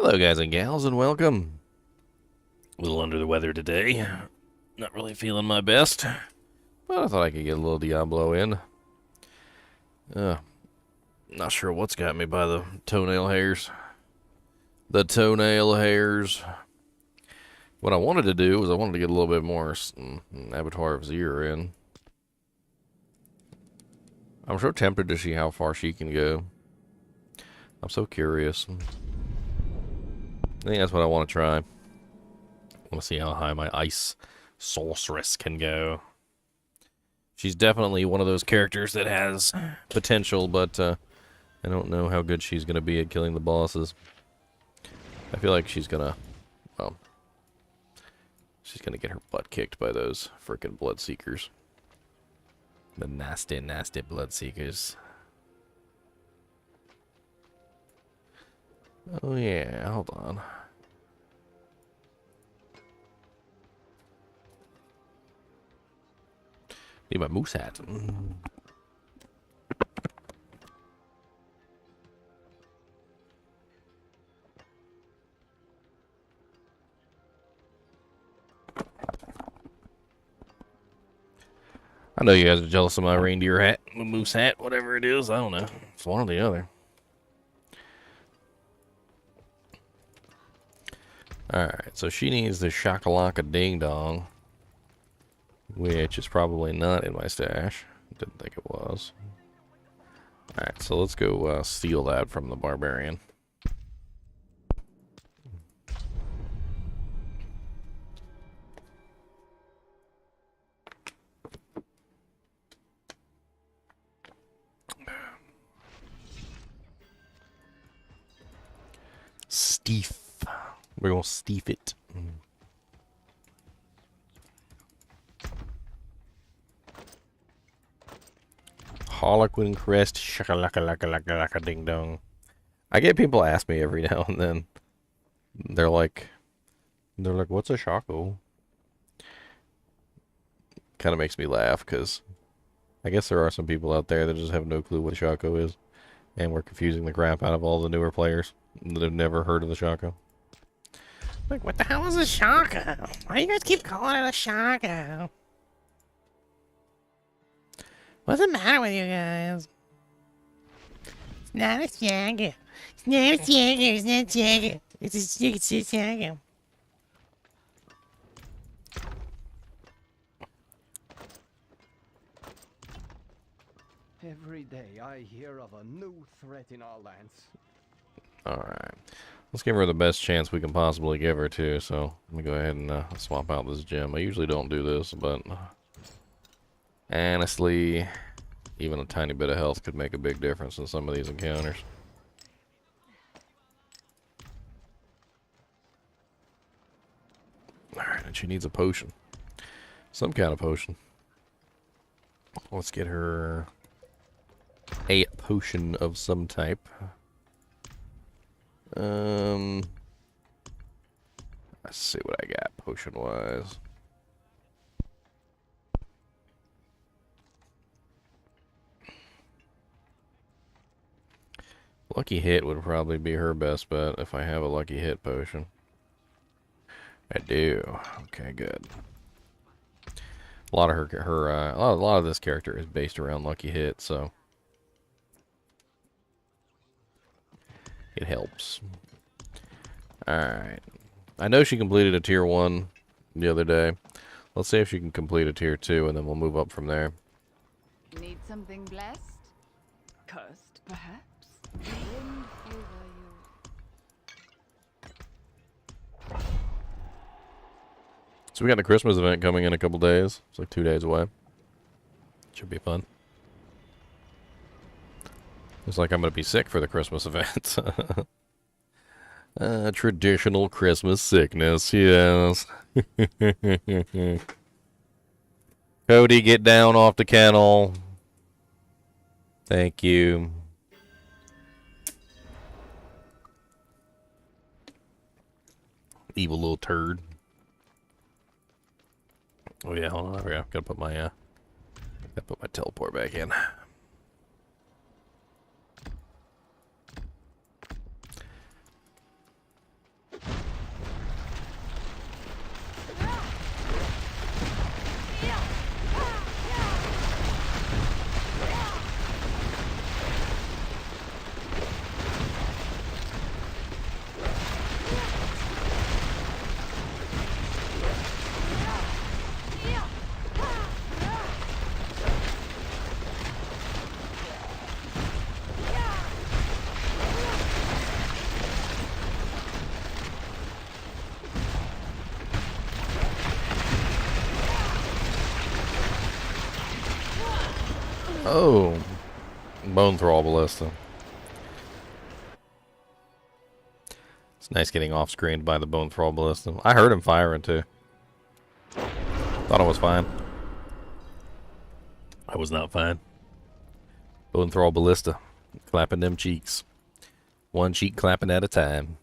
Hello, guys and gals, and welcome. A little under the weather today. Not really feeling my best, but I thought I could get a little Diablo in. Not sure what's got me by the toenail hairs. The toenail hairs. What I wanted to do was I wanted to get a little bit more Abottoir of Zero in. I'm so tempted to see how far she can go. I'm so curious. I think that's what I want to try. I want to see how high my ice Sorceress can go. She's definitely one of those characters that has potential, but I don't know how good she's going to be at killing the bosses. I feel like she's going to, well, she's going to get her butt kicked by those frickin' Bloodseekers. The nasty, nasty Bloodseekers. Oh yeah, hold on. Need my moose hat. I know you guys are jealous of my reindeer hat, my moose hat, whatever it is. I don't know. It's one or the other. Alright, so she needs the Shakalaka Ding Dong, which is probably not in my stash. Didn't think it was. Alright, so let's go steal that from the Barbarian. Steef. We're gonna steef it. Harlequin crest, shakalaka ding dong. I get people ask me every now and then. They're like, what's a shako? Kind of makes me laugh because I guess there are some people out there that just have no clue what a shako is, and we're confusing the crap out of all the newer players that have never heard of the shako. Like, what the hell is a shako? Why do you guys keep calling it a shako? What's the matter with you guys? It's not a shako. It's not a shako. It's not a shako. It's a shako. Every day I hear of a new threat in our lands. Alright. Let's give her the best chance we can possibly give her, too. So, let me go ahead and swap out this gem. I usually don't do this, but honestly, even a tiny bit of health could make a big difference in some of these encounters. Alright, and she needs a potion. Some kind of potion. Let's get her a potion of some type. Let's see what I got potion-wise. Lucky Hit would probably be her best bet if I have a Lucky Hit potion. I do. Okay, good. A lot of a lot of this character is based around Lucky Hit, so it helps. Alright. I know she completed a tier 1 the other day. Let's see if she can complete a tier 2, and then we'll move up from there. Need something blessed? Cursed, perhaps? Wind over you. So we got the Christmas event coming in a couple days. It's like 2 days away. Should be fun. Looks like I'm going to be sick for the Christmas event. Traditional Christmas sickness, yes. Cody, get down off the kennel. Thank you. Evil little turd. Oh yeah, hold on. There we go. Gotta put my teleport back in. Oh, Bone Thrall Ballista. It's nice getting off screened by the Bone Thrall Ballista. I heard him firing too. Thought I was fine. I was not fine. Bone Thrall Ballista. Clapping them cheeks. One cheek clapping at a time.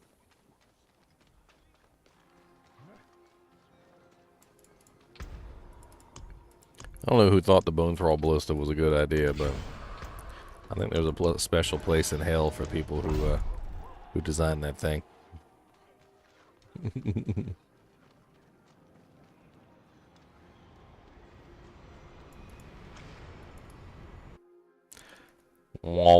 I don't know who thought the Bone Thrall Ballista was a good idea, but I think there's a special place in hell for people who designed that thing. Wow,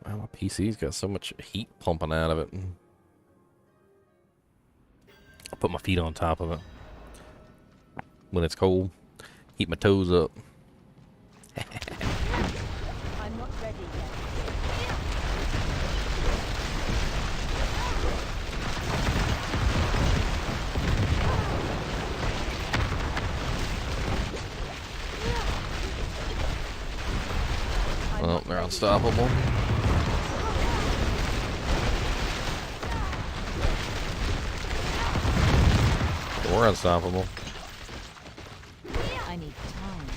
my PC's got so much heat pumping out of it. I'll put my feet on top of it when it's cold. Heat my toes up. I'm not ready yet. Well, they're unstoppable. We're unstoppable. I need time.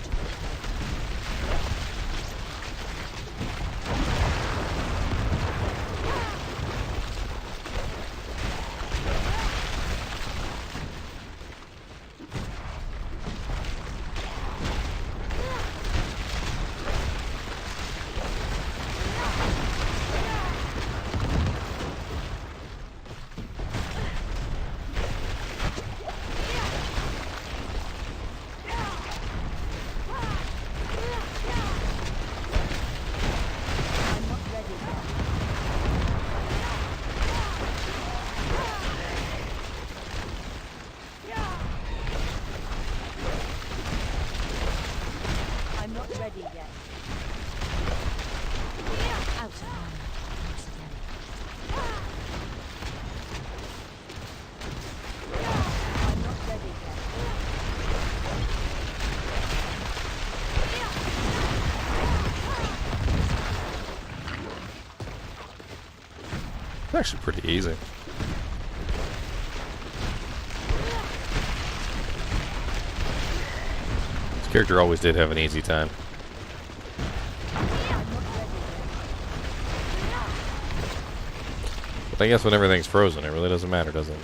It's actually pretty easy. This character always did have an easy time. But I guess when everything's frozen, it really doesn't matter, does it?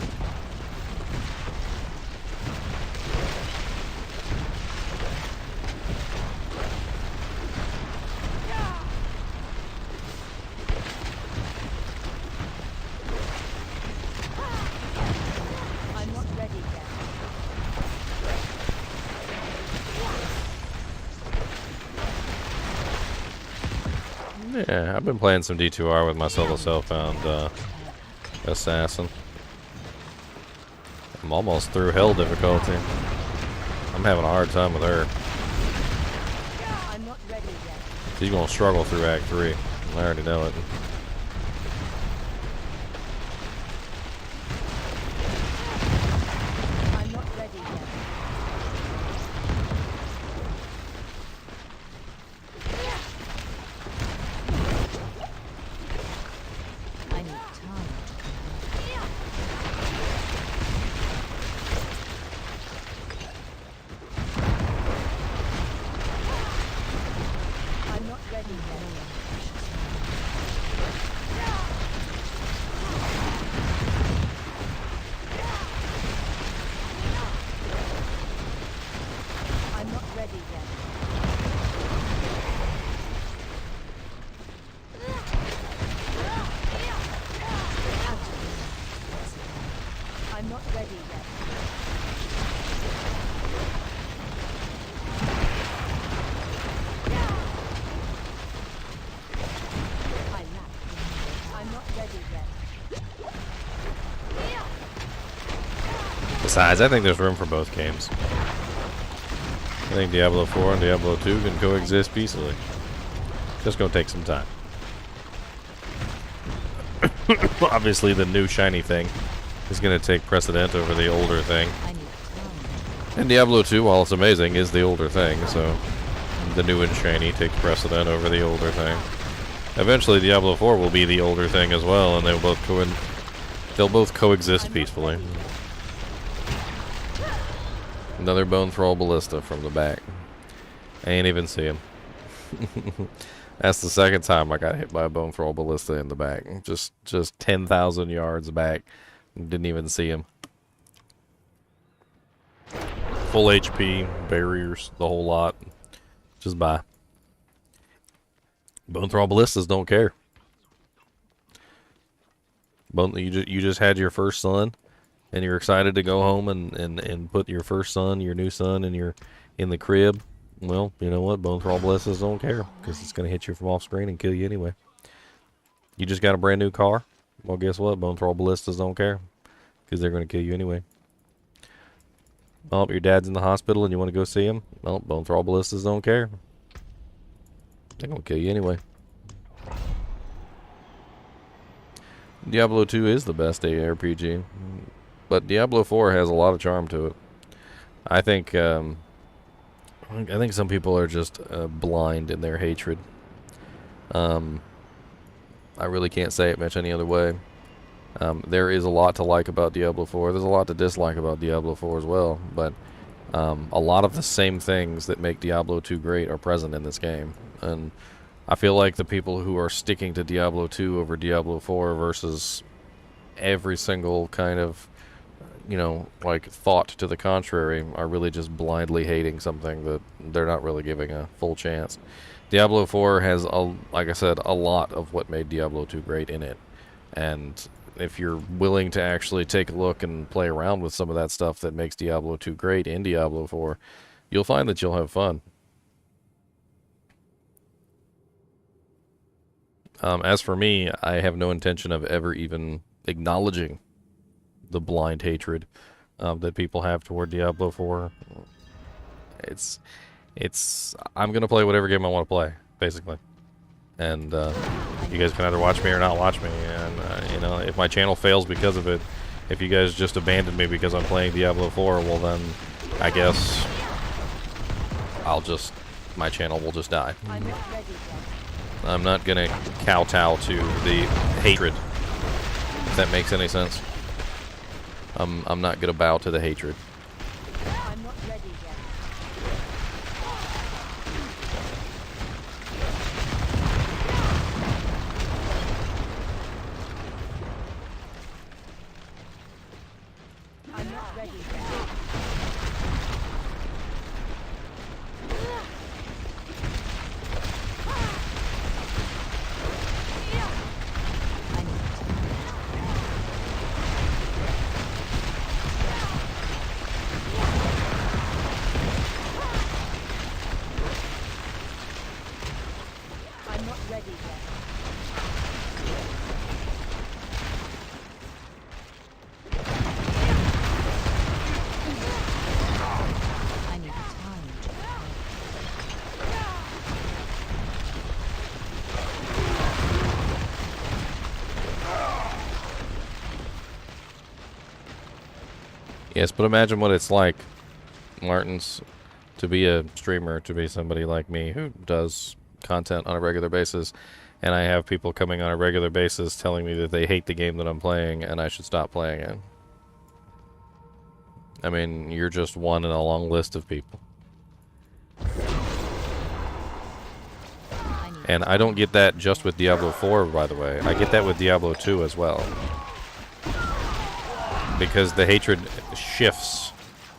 Yeah, I've been playing some D2R with my solo self-found assassin. I'm almost through hell difficulty. I'm having a hard time with her. She's gonna struggle through Act 3. I already know it. Besides, I think there's room for both games. I think Diablo 4 and Diablo 2 can coexist peacefully. Just gonna take some time. Obviously, the new shiny thing is gonna take precedent over the older thing. And Diablo 2, while it's amazing, is the older thing, so the new and shiny takes precedent over the older thing. Eventually, Diablo 4 will be the older thing as well, and they'll both coexist peacefully. Another Bone Thrall Ballista from the back. I ain't even see him. That's the second time I got hit by a Bone Thrall Ballista in the back. Just 10,000 yards back. Didn't even see him. Full HP, barriers, the whole lot. Just bye. Bone Thrall Ballistas don't care. You just had your first son, and you're excited to go home and put your first son, your new son, in the crib. Well, you know what? Bone Thrall Ballistas don't care, because it's going to hit you from off screen and kill you anyway. You just got a brand new car? Well, guess what? Bone Thrall Ballistas don't care, because they're going to kill you anyway. Oh, your dad's in the hospital and you want to go see him? Well, Bone Thrall Ballistas don't care. They're going to kill you anyway. Diablo 2 is the best ARPG, but Diablo 4 has a lot of charm to it. I think some people are just blind in their hatred. I really can't say it much any other way. There is a lot to like about Diablo 4. There's a lot to dislike about Diablo 4 as well, but a lot of the same things that make Diablo 2 great are present in this game. And I feel like the people who are sticking to Diablo 2 over Diablo 4 versus every single kind of, like thought to the contrary are really just blindly hating something that they're not really giving a full chance. Diablo 4 has, like I said, a lot of what made Diablo 2 great in it. And if you're willing to actually take a look and play around with some of that stuff that makes Diablo 2 great in Diablo 4, you'll find that you'll have fun. As for me, I have no intention of ever even acknowledging the blind hatred that people have toward Diablo 4. I'm gonna play whatever game I want to play, basically. And you guys can either watch me or not watch me. And if my channel fails because of it, if you guys just abandon me because I'm playing Diablo 4, well then, I guess my channel will just die. I'm not gonna kowtow to the hatred, if that makes any sense. I'm not gonna bow to the hatred. I'm not ready yet. I'm not ready yet. I'm not ready yet. I need time to Yes, but imagine what it's like, Martins, to be a streamer, to be somebody like me who does content on a regular basis, and I have people coming on a regular basis telling me that they hate the game that I'm playing and I should stop playing it. I mean, you're just one in a long list of people. And I don't get that just with Diablo 4, by the way. I get that with Diablo 2 as well. Because the hatred shifts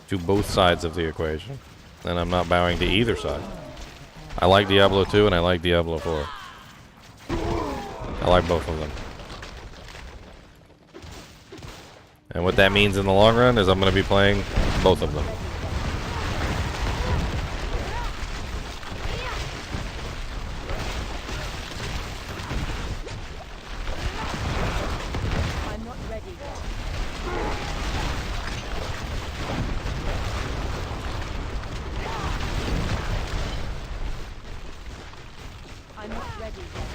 to both sides of the equation. And I'm not bowing to either side. I like Diablo 2 and I like Diablo 4. I like both of them. And what that means in the long run is I'm going to be playing both of them. I'm not ready yet. I'm not ready yet.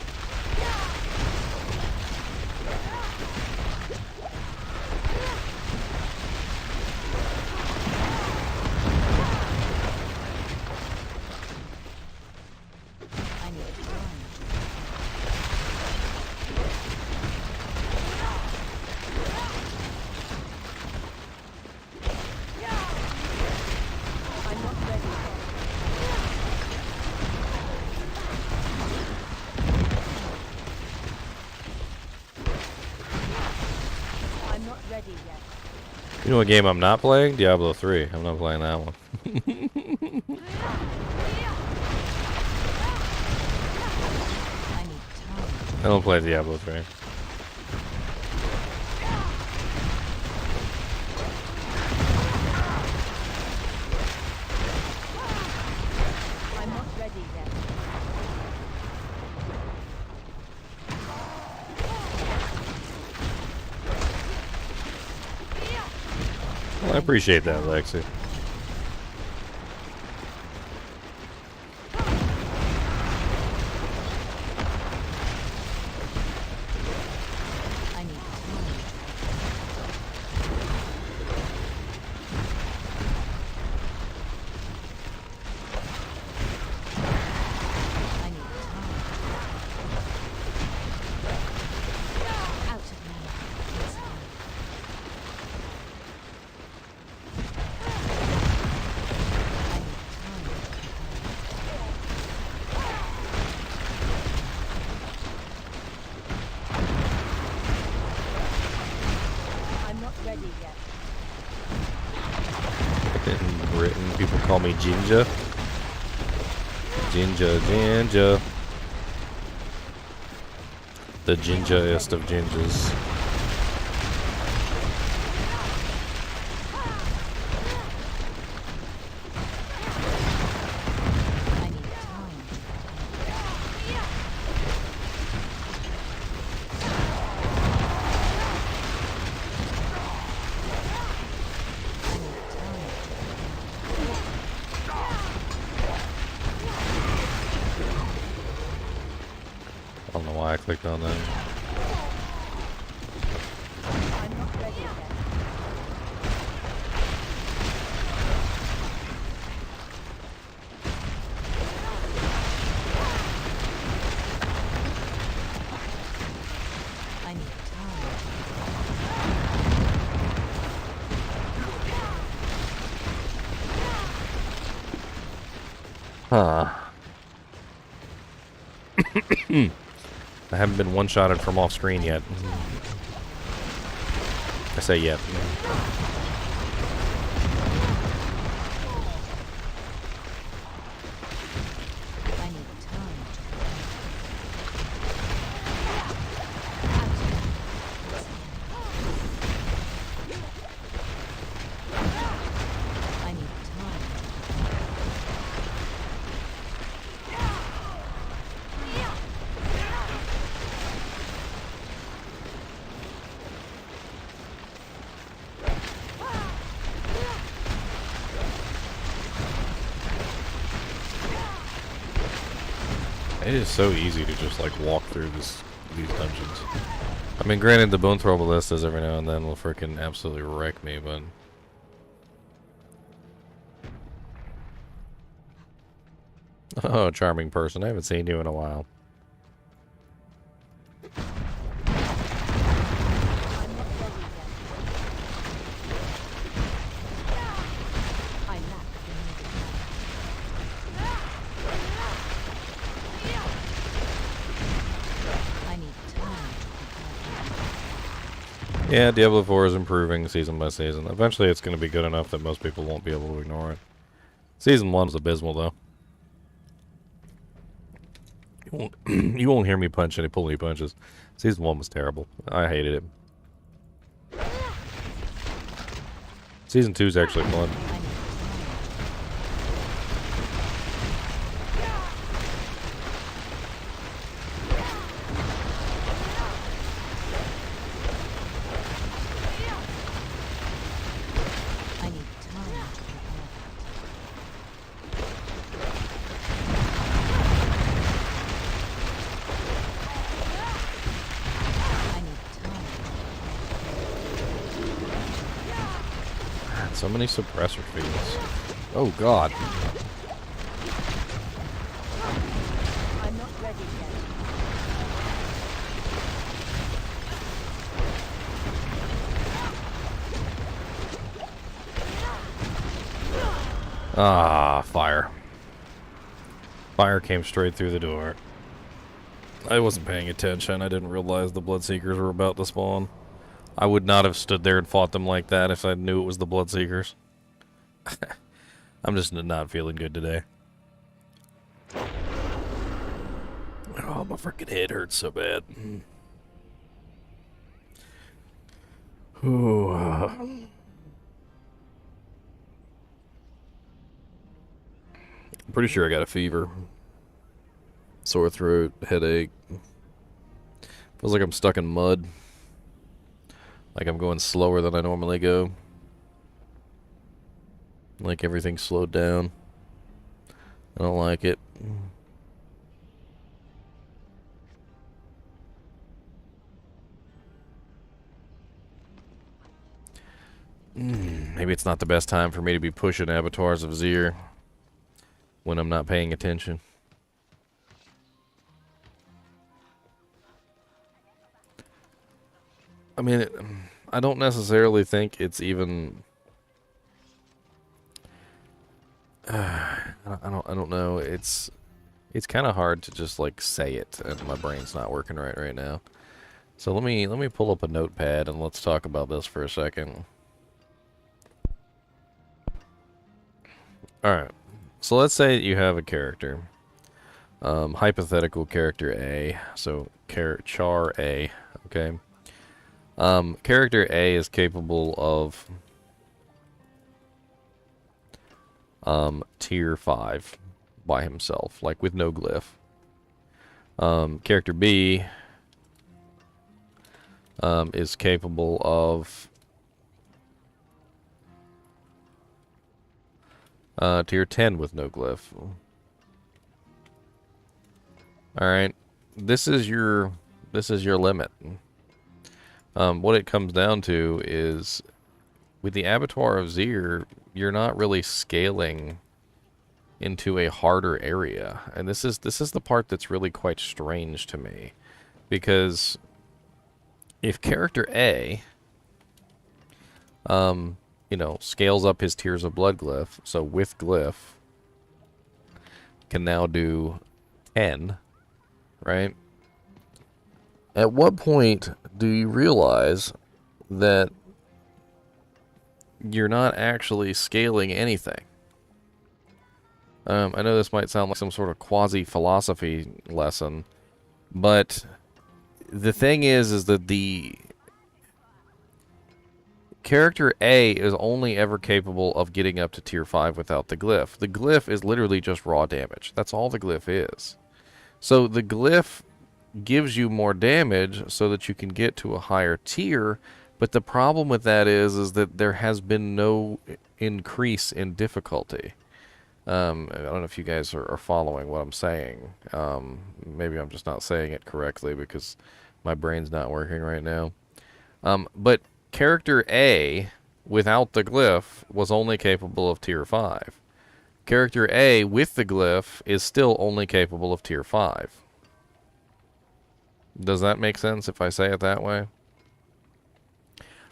need time. I'm not ready yet. I'm not ready yet. You know what game I'm not playing? Diablo 3. I'm not playing that one. I need time. I don't play Diablo 3. I'm not ready yet. Well, I appreciate that, Lexi. I need time. I need time. Out of me. Exile. I need time. I'm not ready yet. In Britain, people call me Ginger. Ginger. The gingerest of gingers. I need time. I need time. I don't know why I clicked on that. I'm not ready yet. I need time. Huh. I haven't been one-shotted from off screen yet. I say yet. I need time. I need time. It is so easy to just like walk through these dungeons. I mean, granted, the bone throw ballistas every now and then will freaking absolutely wreck me, but oh, charming person, I haven't seen you in a while. I'm not ready yet. I lack the needed help. I need time to prepare. Yeah, Diablo 4 is improving season by season. Eventually, it's going to be good enough that most people won't be able to ignore it. Season 1's abysmal, though. You won't hear me pull any punches. Season 1 was terrible. I hated it. Season 2 is actually fun. I need I need time to prepare. I need time. So many suppressor fields. Oh god. I'm not ready yet. Ah, fire. Fire came straight through the door. I wasn't paying attention. I didn't realize the Bloodseekers were about to spawn. I would not have stood there and fought them like that if I knew it was the Bloodseekers. I'm just not feeling good today. Oh, my freaking head hurts so bad. Ooh. I'm pretty sure I got a fever. Sore throat, headache. Feels like I'm stuck in mud. Like I'm going slower than I normally go. Like everything's slowed down. I don't like it. Maybe it's not the best time for me to be pushing Abottoirs of Zir when I'm not paying attention. I mean, I don't necessarily think it's even. I don't know. It's kind of hard to just like say it, and my brain's not working right now. So let me pull up a notepad and let's talk about this for a second. All right. So let's say you have a character, hypothetical character A. So char A. Okay. Character A is capable of tier 5 by himself, like with no glyph. Character B is capable of tier 10 with no glyph. Alright. This is your limit. What it comes down to is with the Abottoir of Zir, you're not really scaling into a harder area. And this is the part that's really quite strange to me. Because if character A you know, scales up his tiers of blood glyph, so with glyph can now do 10, right? At what point do you realize that you're not actually scaling anything? I know this might sound like some sort of quasi-philosophy lesson, but the thing is that the character A is only ever capable of getting up to tier 5 without the glyph. The glyph is literally just raw damage. That's all the glyph is. So the glyph gives you more damage so that you can get to a higher tier, but the problem with that is that there has been no increase in difficulty. I don't know if you guys are following what I'm saying. Maybe I'm just not saying it correctly because my brain's not working right now. But character A, without the glyph, was only capable of tier 5. Character A with the glyph is still only capable of tier 5. Does that make sense if I say it that way?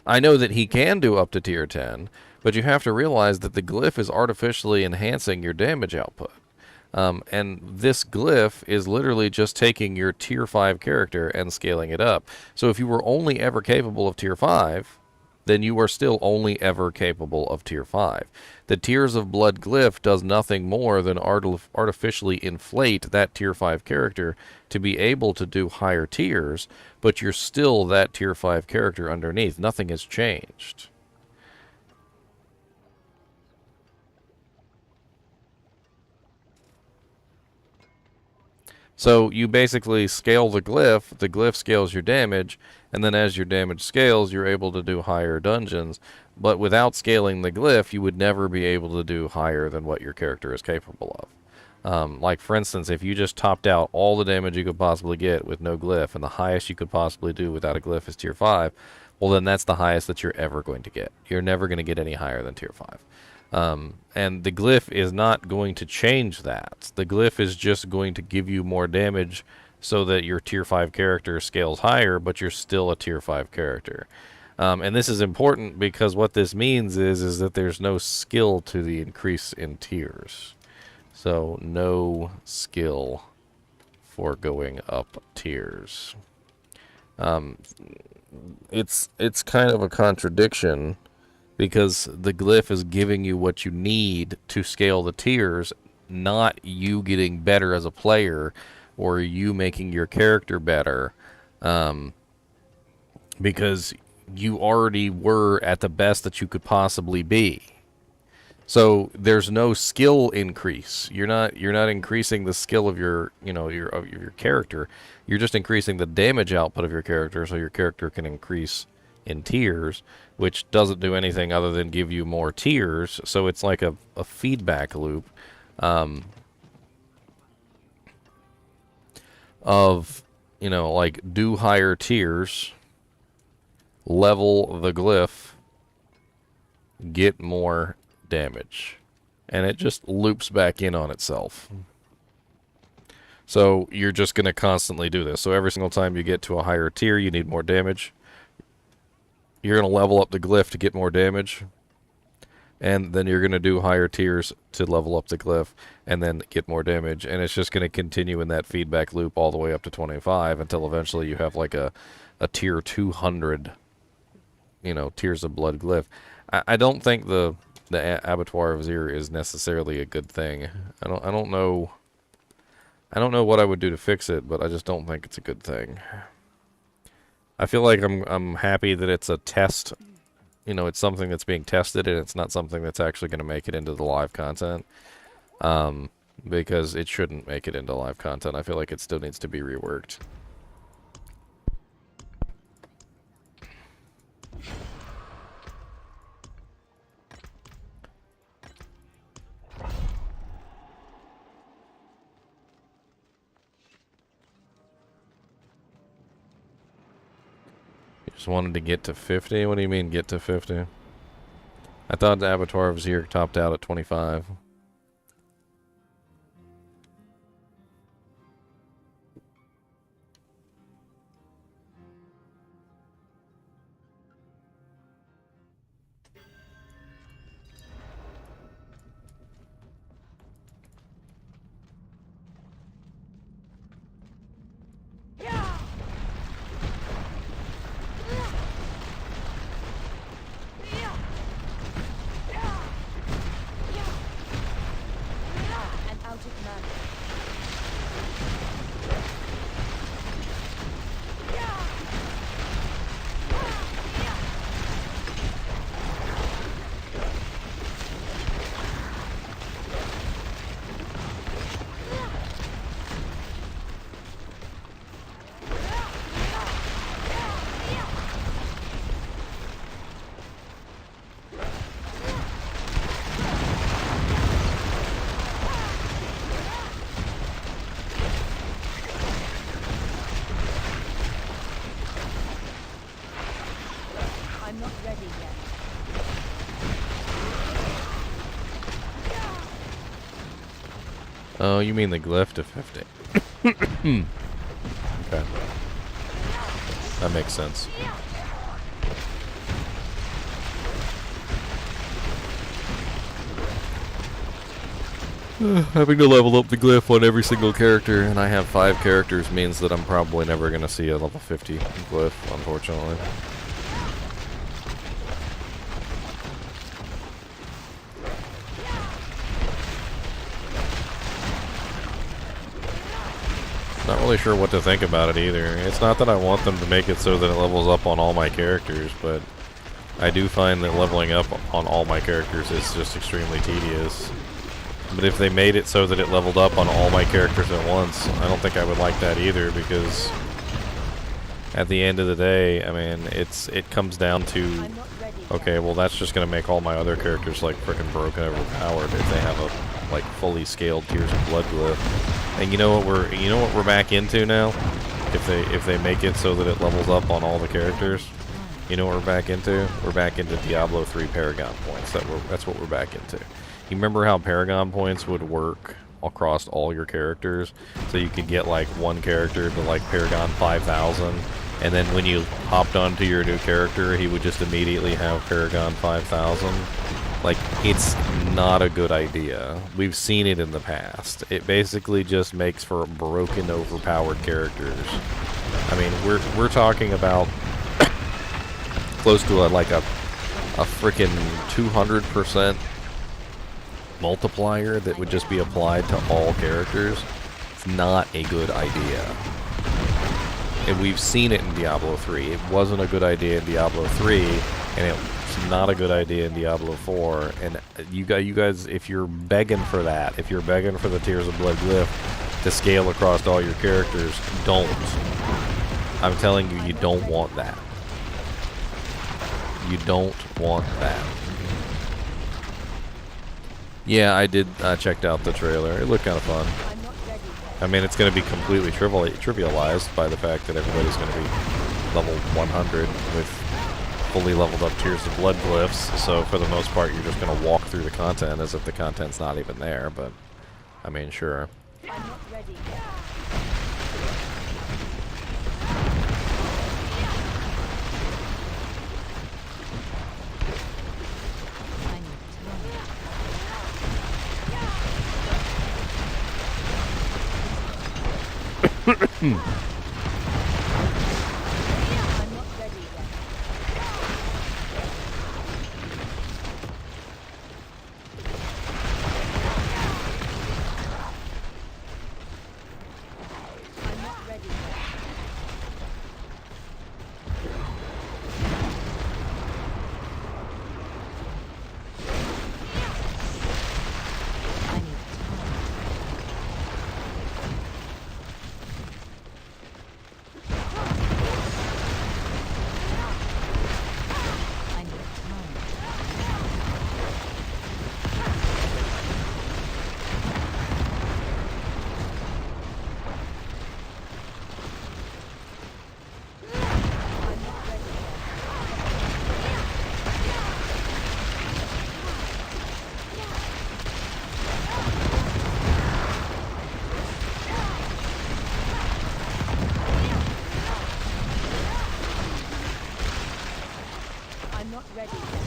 I know that he can do up to tier 10, but you have to realize that the glyph is artificially enhancing your damage output. And this glyph is literally just taking your tier 5 character and scaling it up. So if you were only ever capable of tier 5, then you are still only ever capable of tier 5. The Tears of Blood glyph does nothing more than artificially inflate that tier 5 character to be able to do higher tiers, but you're still that tier 5 character underneath. Nothing has changed. So you basically scale the glyph scales your damage, and then as your damage scales, you're able to do higher dungeons. But without scaling the glyph, you would never be able to do higher than what your character is capable of. Like, for instance, if you just topped out all the damage you could possibly get with no glyph, and the highest you could possibly do without a glyph is tier 5, well, then that's the highest that you're ever going to get. You're never going to get any higher than tier 5. And the glyph is not going to change that. The glyph is just going to give you more damage so that your tier 5 character scales higher, but you're still a tier 5 character. And this is important because what this means is that there's no skill to the increase in tiers. So no skill for going up tiers. It's kind of a contradiction because the glyph is giving you what you need to scale the tiers, not you getting better as a player or you making your character better, because you already were at the best that you could possibly be. So there's no skill increase. You're not increasing the skill of your your character. You're just increasing the damage output of your character so your character can increase in tiers, which doesn't do anything other than give you more tiers. So it's like a feedback loop of, like, do higher tiers, level the glyph, get more damage, and it just loops back in on itself. So you're just going to constantly do this. So every single time you get to a higher tier, you need more damage. You're going to level up the glyph to get more damage, and then you're going to do higher tiers to level up the glyph and then get more damage, and it's just going to continue in that feedback loop all the way up to 25 until eventually you have like a tier 200 Tears of Blood glyph. I don't think the Abottoir of Zir is necessarily a good thing. I don't know what I would do to fix it, but I just don't think it's a good thing. I feel like I'm happy that it's a test. It's something that's being tested, and it's not something that's actually going to make it into the live content. Because it shouldn't make it into live content. I feel like it still needs to be reworked. Just wanted to get to 50? What do you mean get to 50? I thought the Abottoir of Zir topped out at 25. Oh, you mean the glyph to 50. Okay. That makes sense. Having to level up the glyph on every single character, and I have 5 characters, means that I'm probably never going to see a level 50 glyph, unfortunately. Not really sure what to think about it either. It's not that I want them to make it so that it levels up on all my characters, but I do find that leveling up on all my characters is just extremely tedious. But if they made it so that it leveled up on all my characters at once, I don't think I would like that either, because at the end of the day, I mean, it comes down to, okay, well, that's just going to make all my other characters like freaking broken overpowered if they have a like fully scaled Tears of Blood glyph. And you know what we're back into now? If they make it so that it levels up on all the characters, You know what we're back into? We're back into Diablo 3 Paragon points. That's what we're back into. You remember how Paragon points would work across all your characters? So you could get like one character to like Paragon 5000, and then when you hopped onto your new character, he would just immediately have Paragon 5000. Like, it's not a good idea. We've seen it in the past. It basically just makes for broken, overpowered characters. I mean, we're talking about close to like a freaking 200% multiplier that would just be applied to all characters. It's not a good idea. And we've seen it in Diablo 3. It wasn't a good idea in Diablo 3, and it's not a good idea in Diablo 4. And you guys, if you're begging for that, if you're begging for the Tears of Blood glyph to scale across all your characters, don't. I'm telling you, you don't want that. You don't want that. Yeah, I did. I checked out the trailer. It looked kind of fun. I mean, it's going to be completely trivialized by the fact that everybody's going to be level 100 with fully leveled up Tears of Blood glyphs. So for the most part, you're just going to walk through the content as if the content's not even there. But I mean, sure. I'm not ready. Hmm. I'm not ready yet. I'm not ready yet. I need ready yet.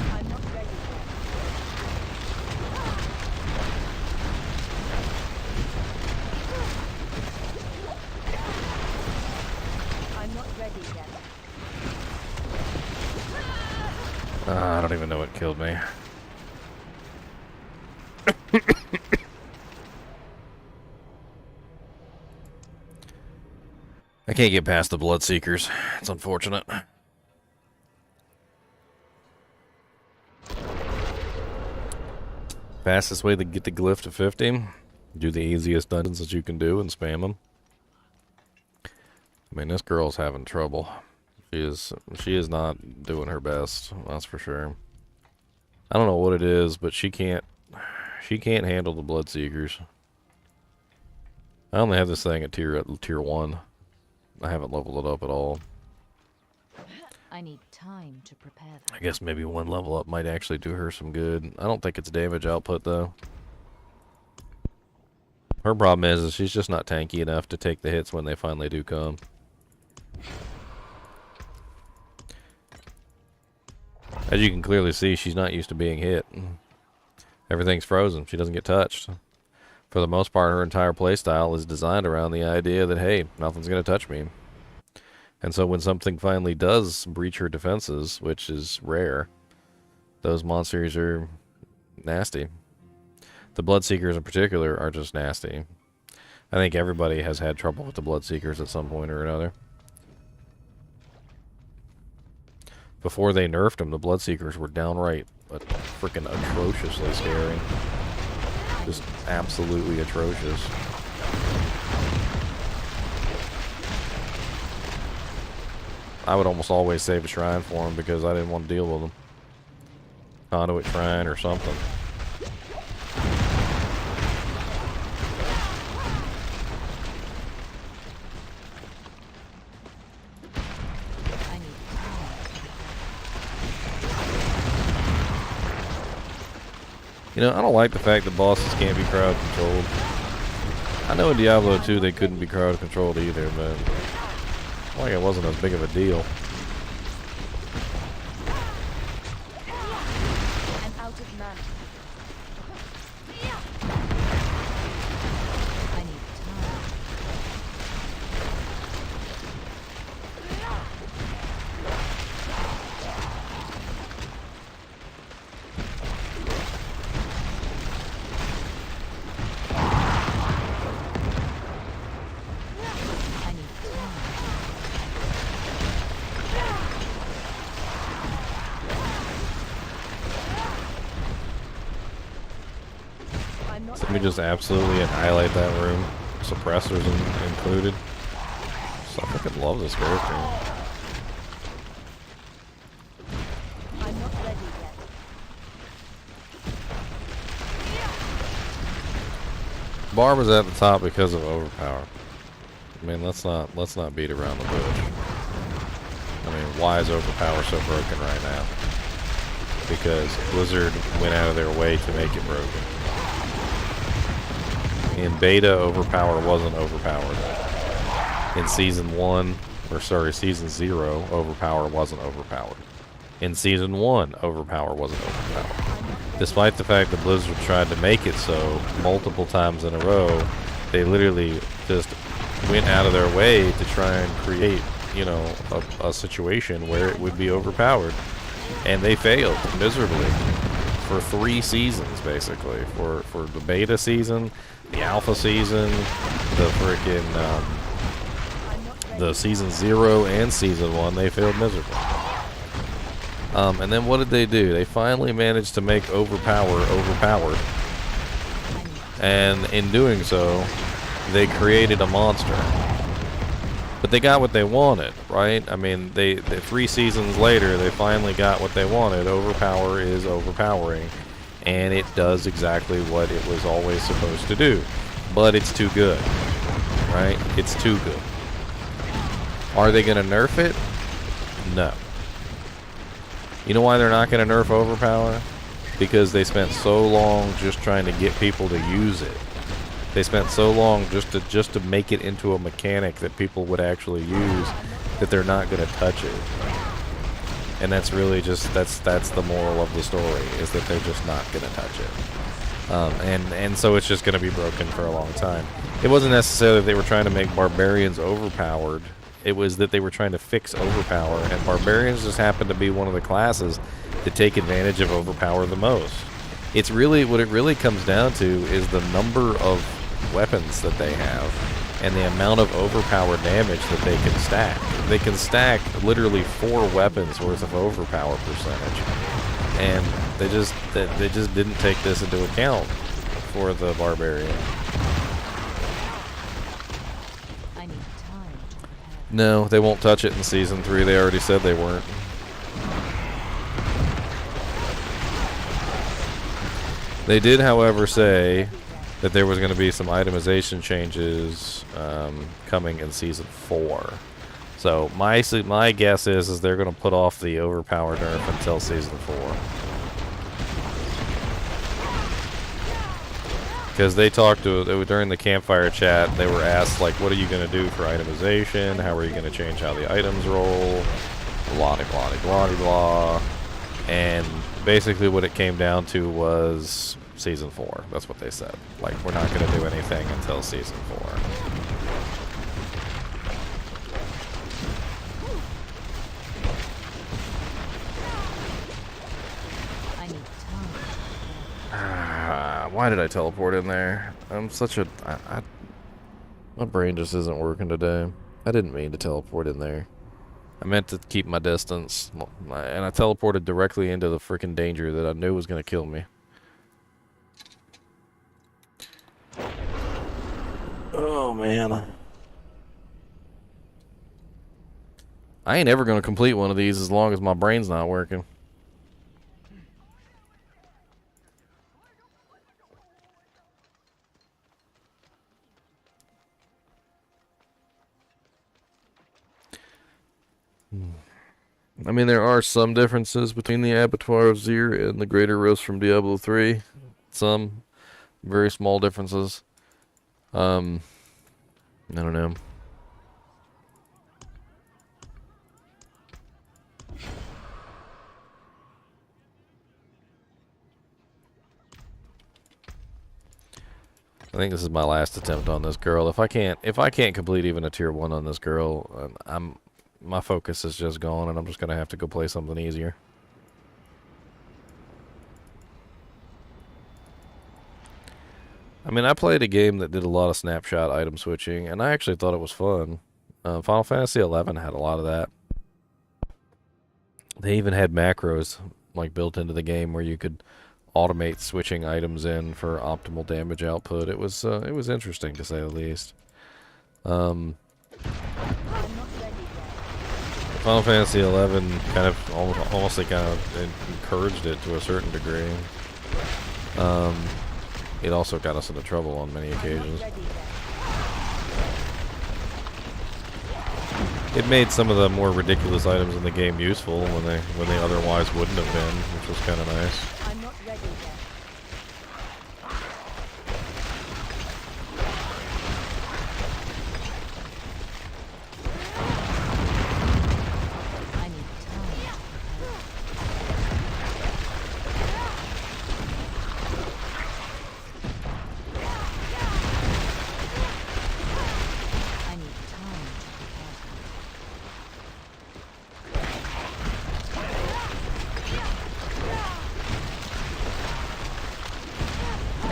I'm not ready yet. I'm not ready yet. I don't even know what killed me. I can't get past the Bloodseekers. It's unfortunate. Fastest way to get the glyph to 50? Do the easiest dungeons that you can do and spam them. I mean, this girl's having trouble. She is not doing her best, that's for sure. I don't know what it is, but she can't handle the Bloodseekers. I only have this thing at tier 1. I haven't leveled it up at all. I need time to prepare that. I guess maybe one level up might actually do her some good. I don't think it's damage output though. Her problem is she's just not tanky enough to take the hits when they finally do come. As you can clearly see, she's not used to being hit. Everything's frozen. She doesn't get touched. For the most part, her entire playstyle is designed around the idea that, hey, nothing's going to touch me. And so when something finally does breach her defenses, which is rare, those monsters are nasty. The Bloodseekers in particular are just nasty. I think everybody has had trouble with the Bloodseekers at some point or another. Before they nerfed them, the Bloodseekers were downright freaking atrociously scary. Just absolutely atrocious. I would almost always save a shrine for them because I didn't want to deal with them. Conduit shrine or something. You know, I don't like the fact that bosses can't be crowd controlled. I know in Diablo 2 they couldn't be crowd controlled either, but like it wasn't as big of a deal. I'm out of mana. I need time. I need time. I'm not So let me just absolutely annihilate that room. Suppressors included. So I fucking love this character. I'm not ready yet. Barb is at the top because of overpower. I mean, let's not beat around the bush. I mean, why is overpower so broken right now? Because Blizzard went out of their way to make it broken. In beta, overpower wasn't overpowered. In season 1, or sorry, season 0, overpower wasn't overpowered. In season 1, overpower wasn't overpowered. Despite the fact that Blizzard tried to make it so multiple times in a row, they literally just went out of their way to try and create, you know, a situation where it would be overpowered. And they failed miserably for 3 seasons, basically. For the beta season, the alpha season, the frickin' the season 0 and season 1, they failed miserably. And then what did they do? They finally managed to make overpowered. And in doing so, they created a monster. But they got what they wanted, right? I mean, they 3 seasons later, they finally got what they wanted. Overpower is overpowering. And it does exactly what it was always supposed to do. But it's too good, right? It's too good. Are they going to nerf it? No. You know why they're not going to nerf overpower? Because they spent so long just trying to get people to use it. They spent so long just to make it into a mechanic that people would actually use that they're not going to touch it. And that's really just that's the moral of the story, is that they're just not going to touch it. And so it's just going to be broken for a long time. It wasn't necessarily that they were trying to make barbarians overpowered. It was that they were trying to fix overpower, and barbarians just happen to be one of the classes that take advantage of overpower the most. It's really, what it really comes down to is the number of weapons that they have and the amount of overpower damage that they can stack. They can stack literally 4 weapons worth of overpower percentage, and they just didn't take this into account for the barbarian. I need time to prepare. No, they won't touch it in season 3. They already said they weren't. They did, however, say that there was going to be some itemization changes coming in season 4. So my guess is they're going to put off the overpower nerf until season 4. Because they talked during the campfire chat, they were asked, like, what are you going to do for itemization? How are you going to change how the items roll? Blah, blah, blah, blah, blah. And basically what it came down to was season 4. That's what they said. Like, we're not going to do anything until season 4. I need time. Why did I teleport in there? I'm such a... my brain just isn't working today. I didn't mean to teleport in there. I meant to keep my distance. And I teleported directly into the freaking danger that I knew was going to kill me. Oh, man. I ain't ever going to complete one of these as long as my brain's not working. I mean, there are some differences between the Abottoir of Zir and the Greater Roast from Diablo 3. some very small differences. I don't know. I think this is my last attempt on this girl. If I can't complete even a tier 1 on this girl, my focus is just gone, and I'm just gonna have to go play something easier. I mean, I played a game that did a lot of snapshot item switching, and I actually thought it was fun. Final Fantasy XI had a lot of that. They even had macros like built into the game where you could automate switching items in for optimal damage output. It was interesting to say the least. Final Fantasy XI kind of almost encouraged it to a certain degree. It also got us into trouble on many occasions. It made some of the more ridiculous items in the game useful when they otherwise wouldn't have been, which was kind of nice. I'm not ready yet. I need time.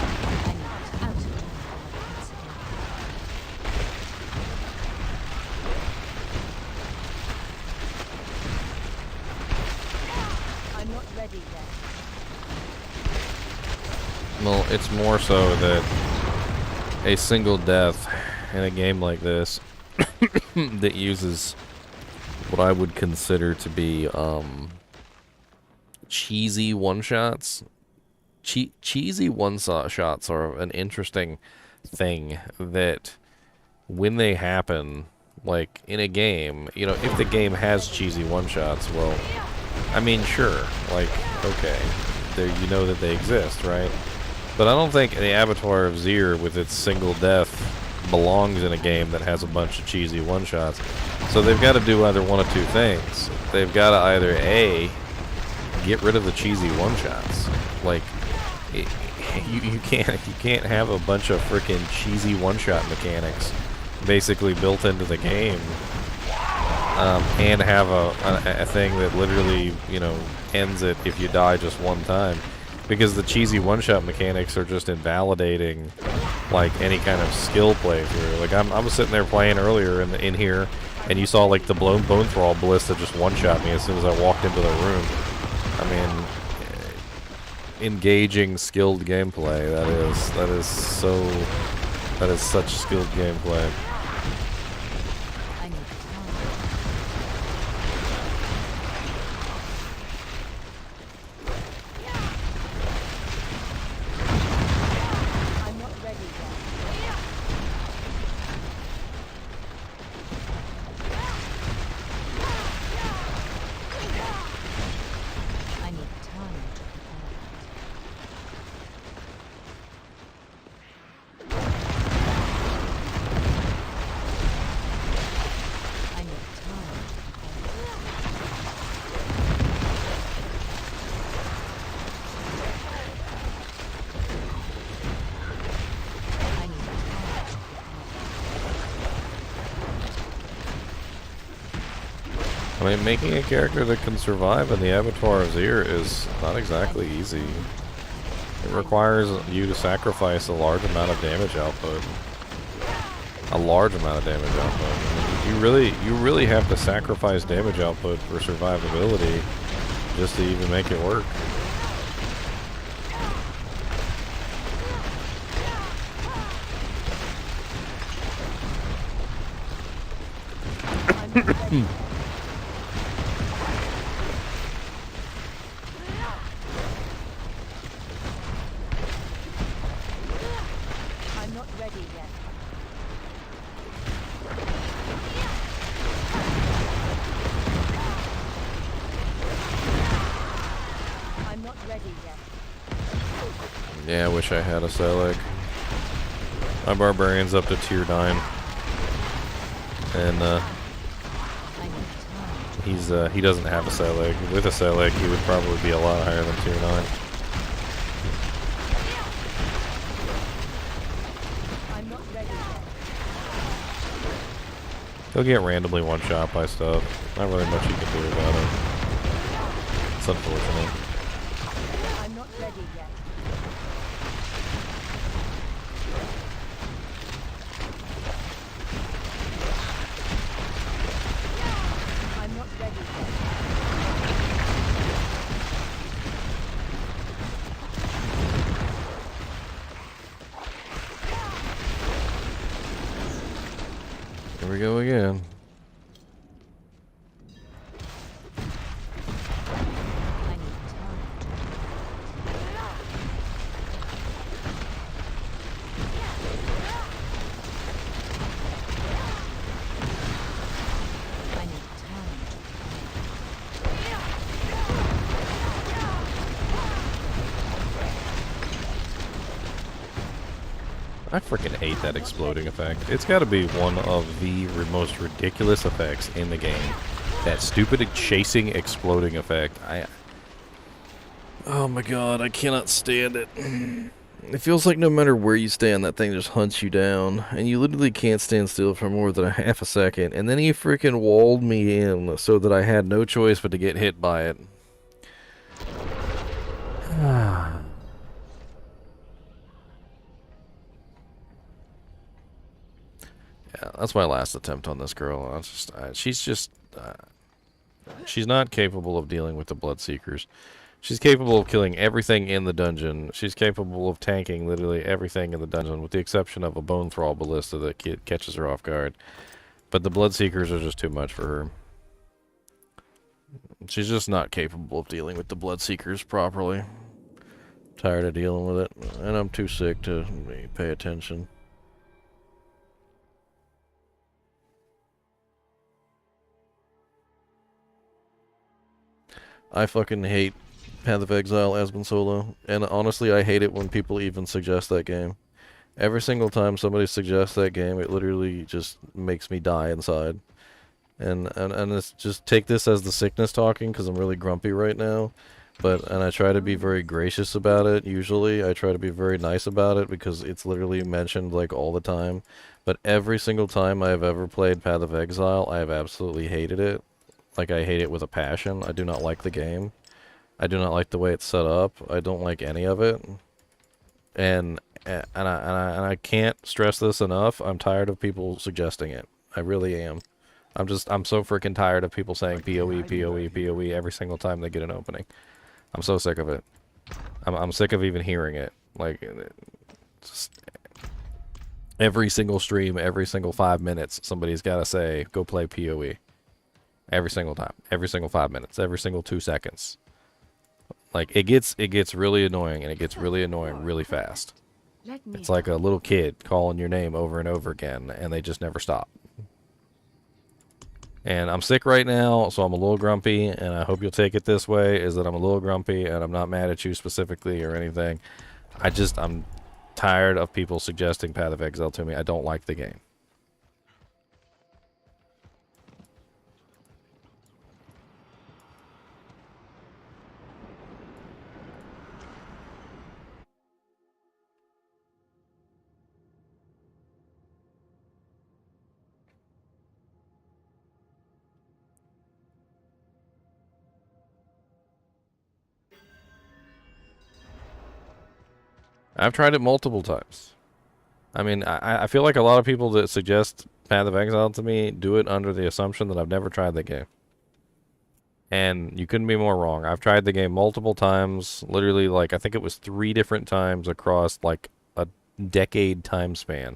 I need time to I'm not ready yet. Well, it's more so that a single death in a game like this that uses what I would consider to be cheesy one-shots. Cheesy one-shots are an interesting thing that when they happen, like in a game, you know, if the game has cheesy one-shots, well, I mean, sure, like, okay, you know that they exist, right? But I don't think the Abottoir of Zir with its single death belongs in a game that has a bunch of cheesy one-shots. So they've got to do either one of two things. They've got to either A, get rid of the cheesy one-shots. Like, you can't have a bunch of freaking cheesy one-shot mechanics basically built into the game, and have a thing that literally, you know, ends it if you die just one time. Because the cheesy one-shot mechanics are just invalidating, like, any kind of skill playthrough. Like, I was sitting there playing earlier in here, and you saw, like, the Bone Thrall Ballista just one-shot me as soon as I walked into the room. I mean, engaging, skilled gameplay. That is such skilled gameplay. I need time. I'm not ready yet. I need time to I need time I need time I mean, making a character that can survive in the Abottoir of Zir is not exactly easy. It requires you to sacrifice a large amount of damage output. A large amount of damage output. I mean, you really have to sacrifice damage output for survivability just to even make it work. I'm not ready. I'm not ready yet. I'm not ready yet. Yeah, I wish I had a Select. My Barbarian's up to tier 9. And, he doesn't have a Select. With a Select, he would probably be a lot higher than tier 9. He'll get randomly one-shot by stuff. Not really much you can do about it. It's unfortunate. I'm not ready yet. I'm not ready yet. Here we go again. I need time. I need time. I freaking hate that exploding effect. It's got to be one of the most ridiculous effects in the game. That stupid chasing exploding effect. Oh my god, I cannot stand it. It feels like no matter where you stand, that thing just hunts you down. And you literally can't stand still for more than a half a second. And then he freaking walled me in so that I had no choice but to get hit by it. Yeah, that's my last attempt on this girl. She's not capable of dealing with the Bloodseekers. She's capable of killing everything in the dungeon. She's capable of tanking literally everything in the dungeon, with the exception of a Bone Thrall Ballista that catches her off guard. But the Bloodseekers are just too much for her. She's just not capable of dealing with the Bloodseekers properly. Tired of dealing with it, and I'm too sick to pay attention. I fucking hate Path of Exile Aspen Solo, and honestly I hate it when people even suggest that game. Every single time somebody suggests that game, it literally just makes me die inside. And it's just take this as the sickness talking, because I'm really grumpy right now. And I try to be very gracious about it, usually. I try to be very nice about it, because it's literally mentioned, like, all the time. But every single time I have ever played Path of Exile, I have absolutely hated it. Like, I hate it with a passion. I do not like the game. I do not like the way it's set up. I don't like any of it. And I can't stress this enough. I'm tired of people suggesting it. I really am. I'm so freaking tired of people saying PoE, PoE, PoE every single time they get an opening. I'm so sick of it. I'm sick of even hearing it. Like, just every single stream, every single 5 minutes, somebody's got to say, go play PoE. Every single time. Every single 5 minutes. Every single 2 seconds. Like, it gets really annoying, and it gets really annoying really fast. It's like a little kid calling your name over and over again, and they just never stop. And I'm sick right now, so I'm a little grumpy, and I hope you'll take it this way, is that I'm a little grumpy, and I'm not mad at you specifically or anything. I'm tired of people suggesting Path of Exile to me. I don't like the game. I've tried it multiple times. I mean, I feel like a lot of people that suggest Path of Exile to me do it under the assumption that I've never tried the game. And you couldn't be more wrong. I've tried the game multiple times, literally, like, I think it was 3 different times across, like, a decade time span.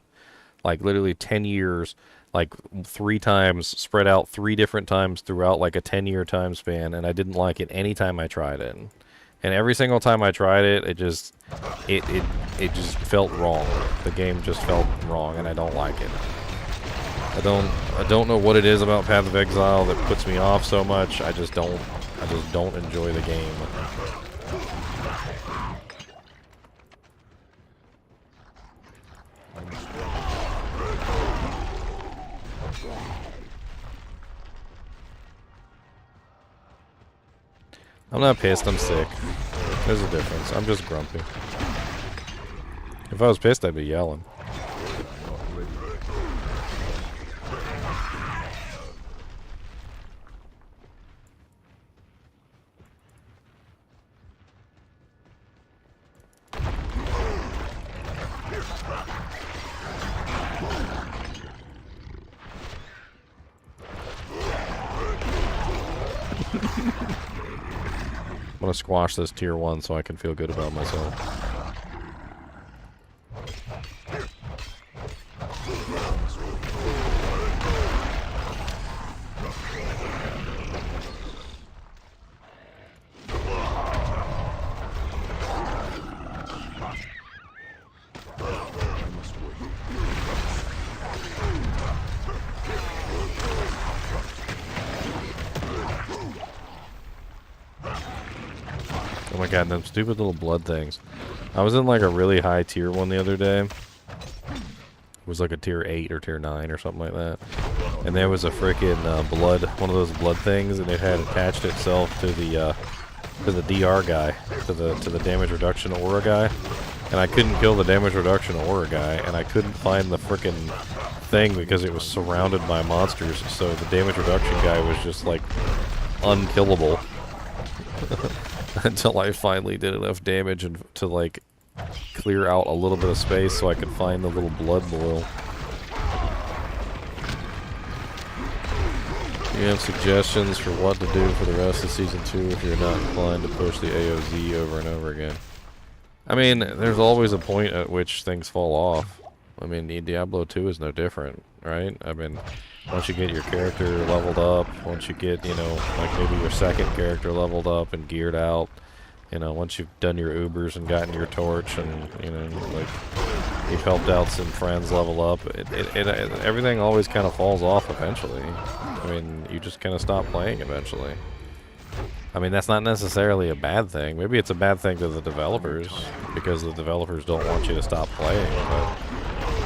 Like, literally 10 years, like, 3 times, spread out 3 different times throughout, like, a 10-year time span, and I didn't like it any time I tried it. And every single time I tried it, it just felt wrong. The game just felt wrong, and I don't like it. I don't know what it is about Path of Exile that puts me off so much. I just don't enjoy the game. I'm not pissed, I'm sick. There's a difference. I'm just grumpy. If I was pissed, I'd be yelling. I'm gonna squash this tier 1 so I can feel good about myself. Oh my god, them stupid little blood things. I was in like a really high tier 1 the other day. It was like a tier 8 or tier 9 or something like that. And there was a freaking blood, one of those blood things, and it had attached itself to the DR guy, to the damage reduction aura guy. And I couldn't kill the damage reduction aura guy, and I couldn't find the freaking thing because it was surrounded by monsters. So the damage reduction guy was just like unkillable. Until I finally did enough damage and to like clear out a little bit of space so I could find the little blood boil. You have suggestions for what to do for the rest of Season 2 if you're not inclined to push the AOZ over and over again? I mean, there's always a point at which things fall off. I mean, Diablo 2 is no different, right? I mean, once you get your character leveled up, once you get, you know, like maybe your second character leveled up and geared out, you know, once you've done your Ubers and gotten your torch and, you know, like, you've helped out some friends level up, everything always kind of falls off eventually. I mean, you just kind of stop playing eventually. I mean, that's not necessarily a bad thing. Maybe it's a bad thing to the developers, because the developers don't want you to stop playing, but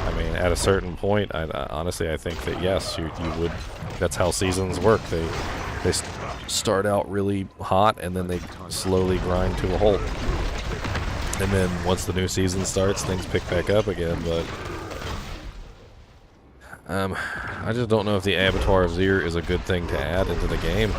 I mean, at a certain point, honestly, I think that yes, you would. That's how seasons work. They start out really hot, and then they slowly grind to a halt. And then once the new season starts, things pick back up again. But I just don't know if the Abottoir of Zir is a good thing to add into the game.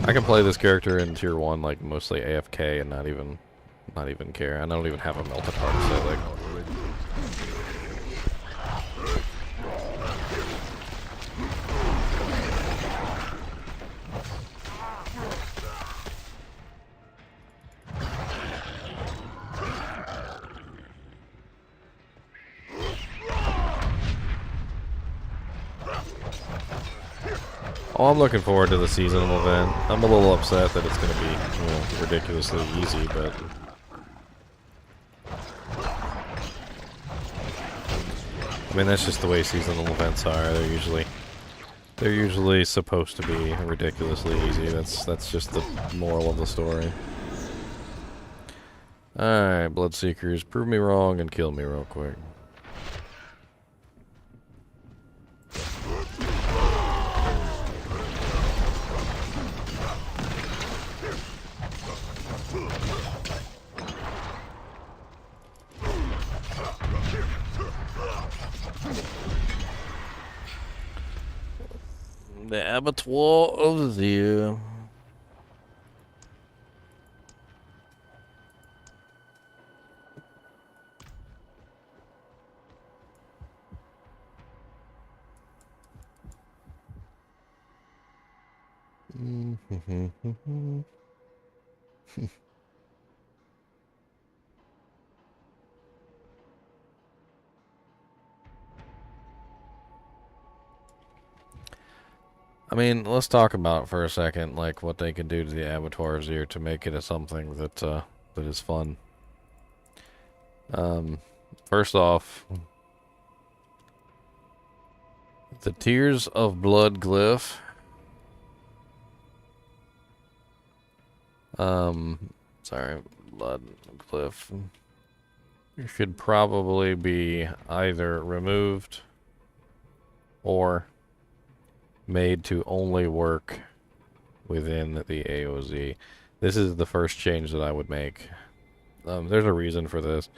I can play this character in tier 1 like mostly AFK and not even care. I don't even have a melted heart, so like oh, I'm looking forward to the seasonal event. I'm a little upset that it's going to be, you know, ridiculously easy, but I mean, that's just the way seasonal events are. They're usually supposed to be ridiculously easy. That's just the moral of the story. Alright, Bloodseekers, prove me wrong and kill me real quick. The Abottoir of Zir. I mean, let's talk about for a second, like, what they can do to the Abottoir of Zir to make it a something that, that is fun. First off, the Tears of Blood glyph. Sorry, blood glyph. should probably be either removed or made to only work within the AOZ. This is the first change that I would make. There's a reason for this.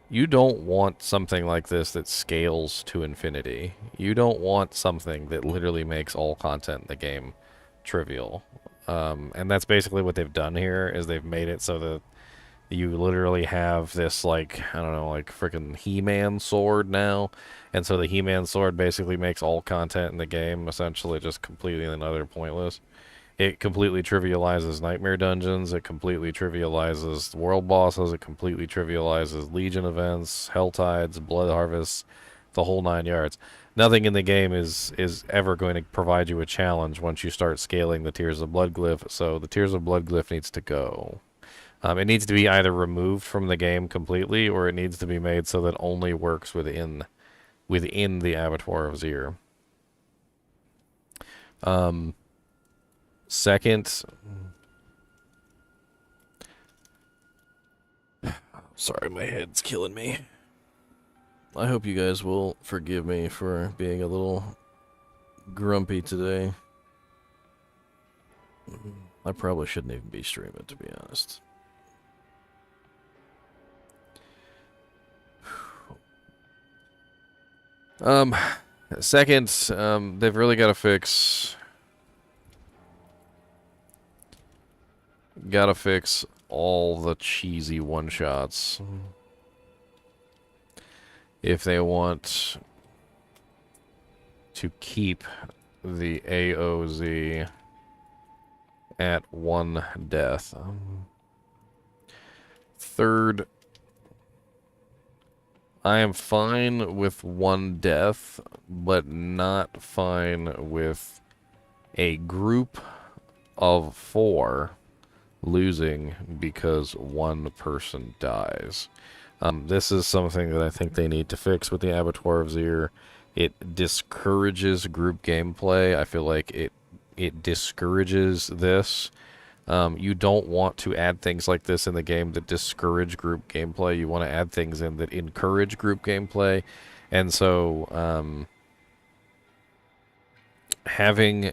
You don't want something like this that scales to infinity. You don't want something that literally makes all content in the game trivial. And that's basically what they've done here, is they've made it so that you literally have this, like, I don't know, like freaking He-Man sword now. And so the He-Man sword basically makes all content in the game essentially just completely and utter pointless. It completely trivializes Nightmare Dungeons, it completely trivializes world bosses, it completely trivializes Legion events, HellTides, Blood Harvests, the whole 9 yards. Nothing in the game is ever going to provide you a challenge once you start scaling the Tears of Blood glyph, so the Tears of Blood glyph needs to go. It needs to be either removed from the game completely, or it needs to be made so that it only works within the Abottoir of Zir. Second, sorry, my head's killing me. I hope you guys will forgive me for being a little grumpy today. I probably shouldn't even be streaming, to be honest. Second, they've really got to fix all the cheesy one-shots if they want to keep the AOZ at 1 death. Third, I am fine with 1 death, but not fine with a group of 4 losing because 1 person dies. This is something that I think they need to fix with the Abottoir of Zir. It discourages group gameplay. I feel like it discourages this. You don't want to add things like this in the game that discourage group gameplay. You want to add things in that encourage group gameplay. And so, having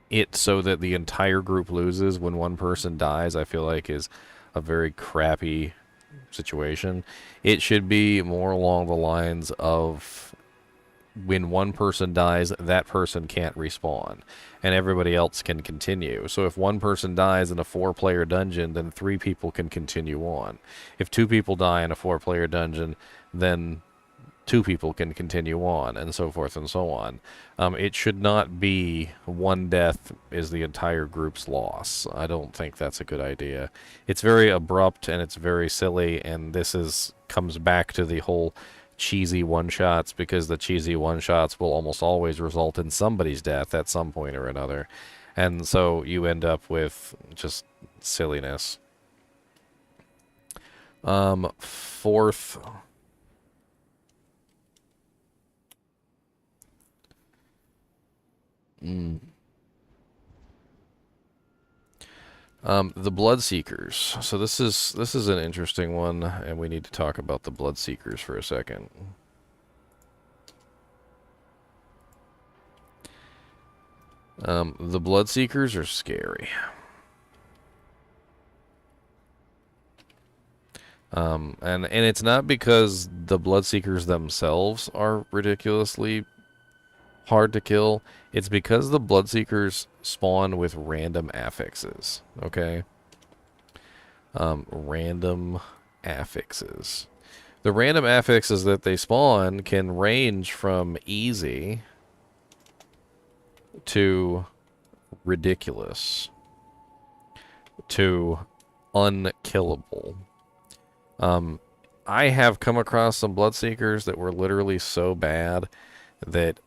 it so that the entire group loses when 1 person dies, I feel like is a very crappy situation. It should be more along the lines of when 1 person dies, that person can't respawn, and everybody else can continue. So if 1 person dies in a 4-player dungeon, then 3 people can continue on. If 2 people die in a 4-player dungeon, then 2 people can continue on, and so forth and so on. It should not be 1 death is the entire group's loss. I don't think that's a good idea. It's very abrupt and it's very silly, and this comes back to the whole cheesy one-shots, because the cheesy one-shots will almost always result in somebody's death at some point or another. And so you end up with just silliness. Fourth, the Bloodseekers. So this is an interesting one, and we need to talk about the Bloodseekers for a second. The Bloodseekers are scary. And it's not because the Bloodseekers themselves are ridiculously hard to kill. It's because the Bloodseekers spawn with random affixes, okay? Random affixes. The random affixes that they spawn can range from easy to ridiculous to unkillable. I have come across some Bloodseekers that were literally so bad that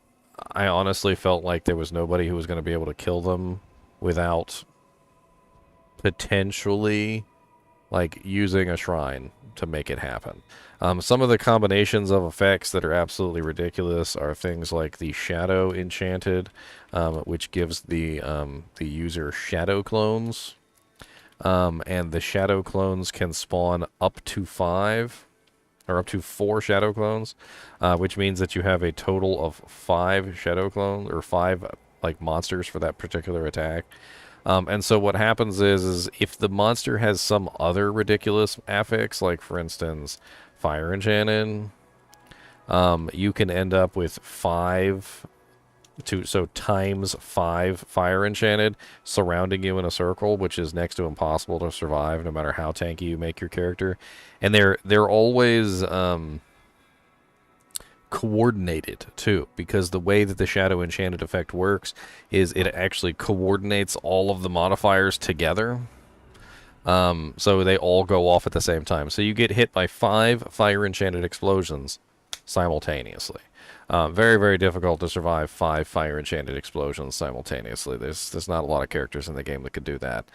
I honestly felt like there was nobody who was going to be able to kill them without potentially, like, using a shrine to make it happen. Some of the combinations of effects that are absolutely ridiculous are things like the Shadow Enchanted, which gives the user shadow clones. And the shadow clones can spawn up to 5. or up to 4 shadow clones, which means that you have a total of 5 shadow clones, or 5 like monsters for that particular attack. And so what happens is if the monster has some other ridiculous affix, like for instance, Fire Enchanted, you can end up with 5 so times 5 Fire Enchanted surrounding you in a circle, which is next to impossible to survive no matter how tanky you make your character. And they're always coordinated too, because the way that the Shadow Enchanted effect works is it actually coordinates all of the modifiers together. So they all go off at the same time. So you get hit by 5 Fire Enchanted explosions simultaneously. Very, very difficult to survive 5 Fire Enchanted explosions simultaneously. There's not a lot of characters in the game that could do that.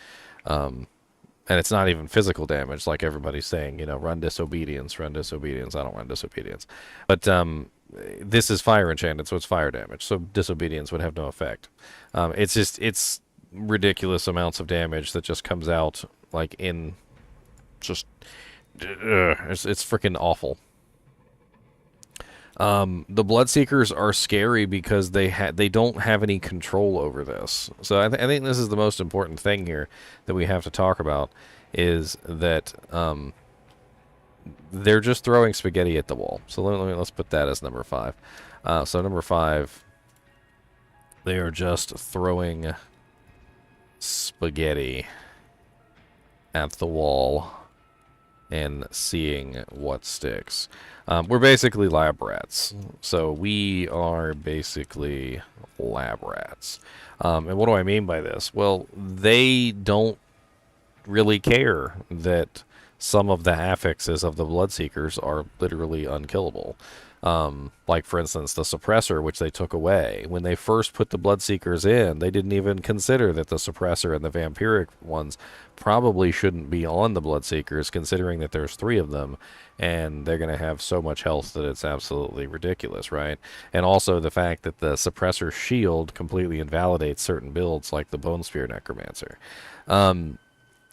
And it's not even physical damage, like everybody's saying, you know, run Disobedience, run Disobedience. I don't run Disobedience. But this is Fire Enchanted, so it's fire damage. So Disobedience would have no effect. It's ridiculous amounts of damage that just comes out, like, in just... it's freaking awful. The Bloodseekers are scary because they don't have any control over this. So I think this is the most important thing here that we have to talk about, is that they're just throwing spaghetti at the wall. So let's put that as number 5. So number 5, they are just throwing spaghetti at the wall and seeing what sticks. We're basically lab rats. So we are basically lab rats. And what do I mean by this? Well, they don't really care that some of the affixes of the Bloodseekers are literally unkillable. Like, for instance, the Suppressor, which they took away. When they first put the Bloodseekers in, they didn't even consider that the Suppressor and the Vampiric ones probably shouldn't be on the Bloodseekers, considering that there's 3 of them, and they're going to have so much health that it's absolutely ridiculous, right? And also the fact that the Suppressor shield completely invalidates certain builds, like the Bone Spear Necromancer.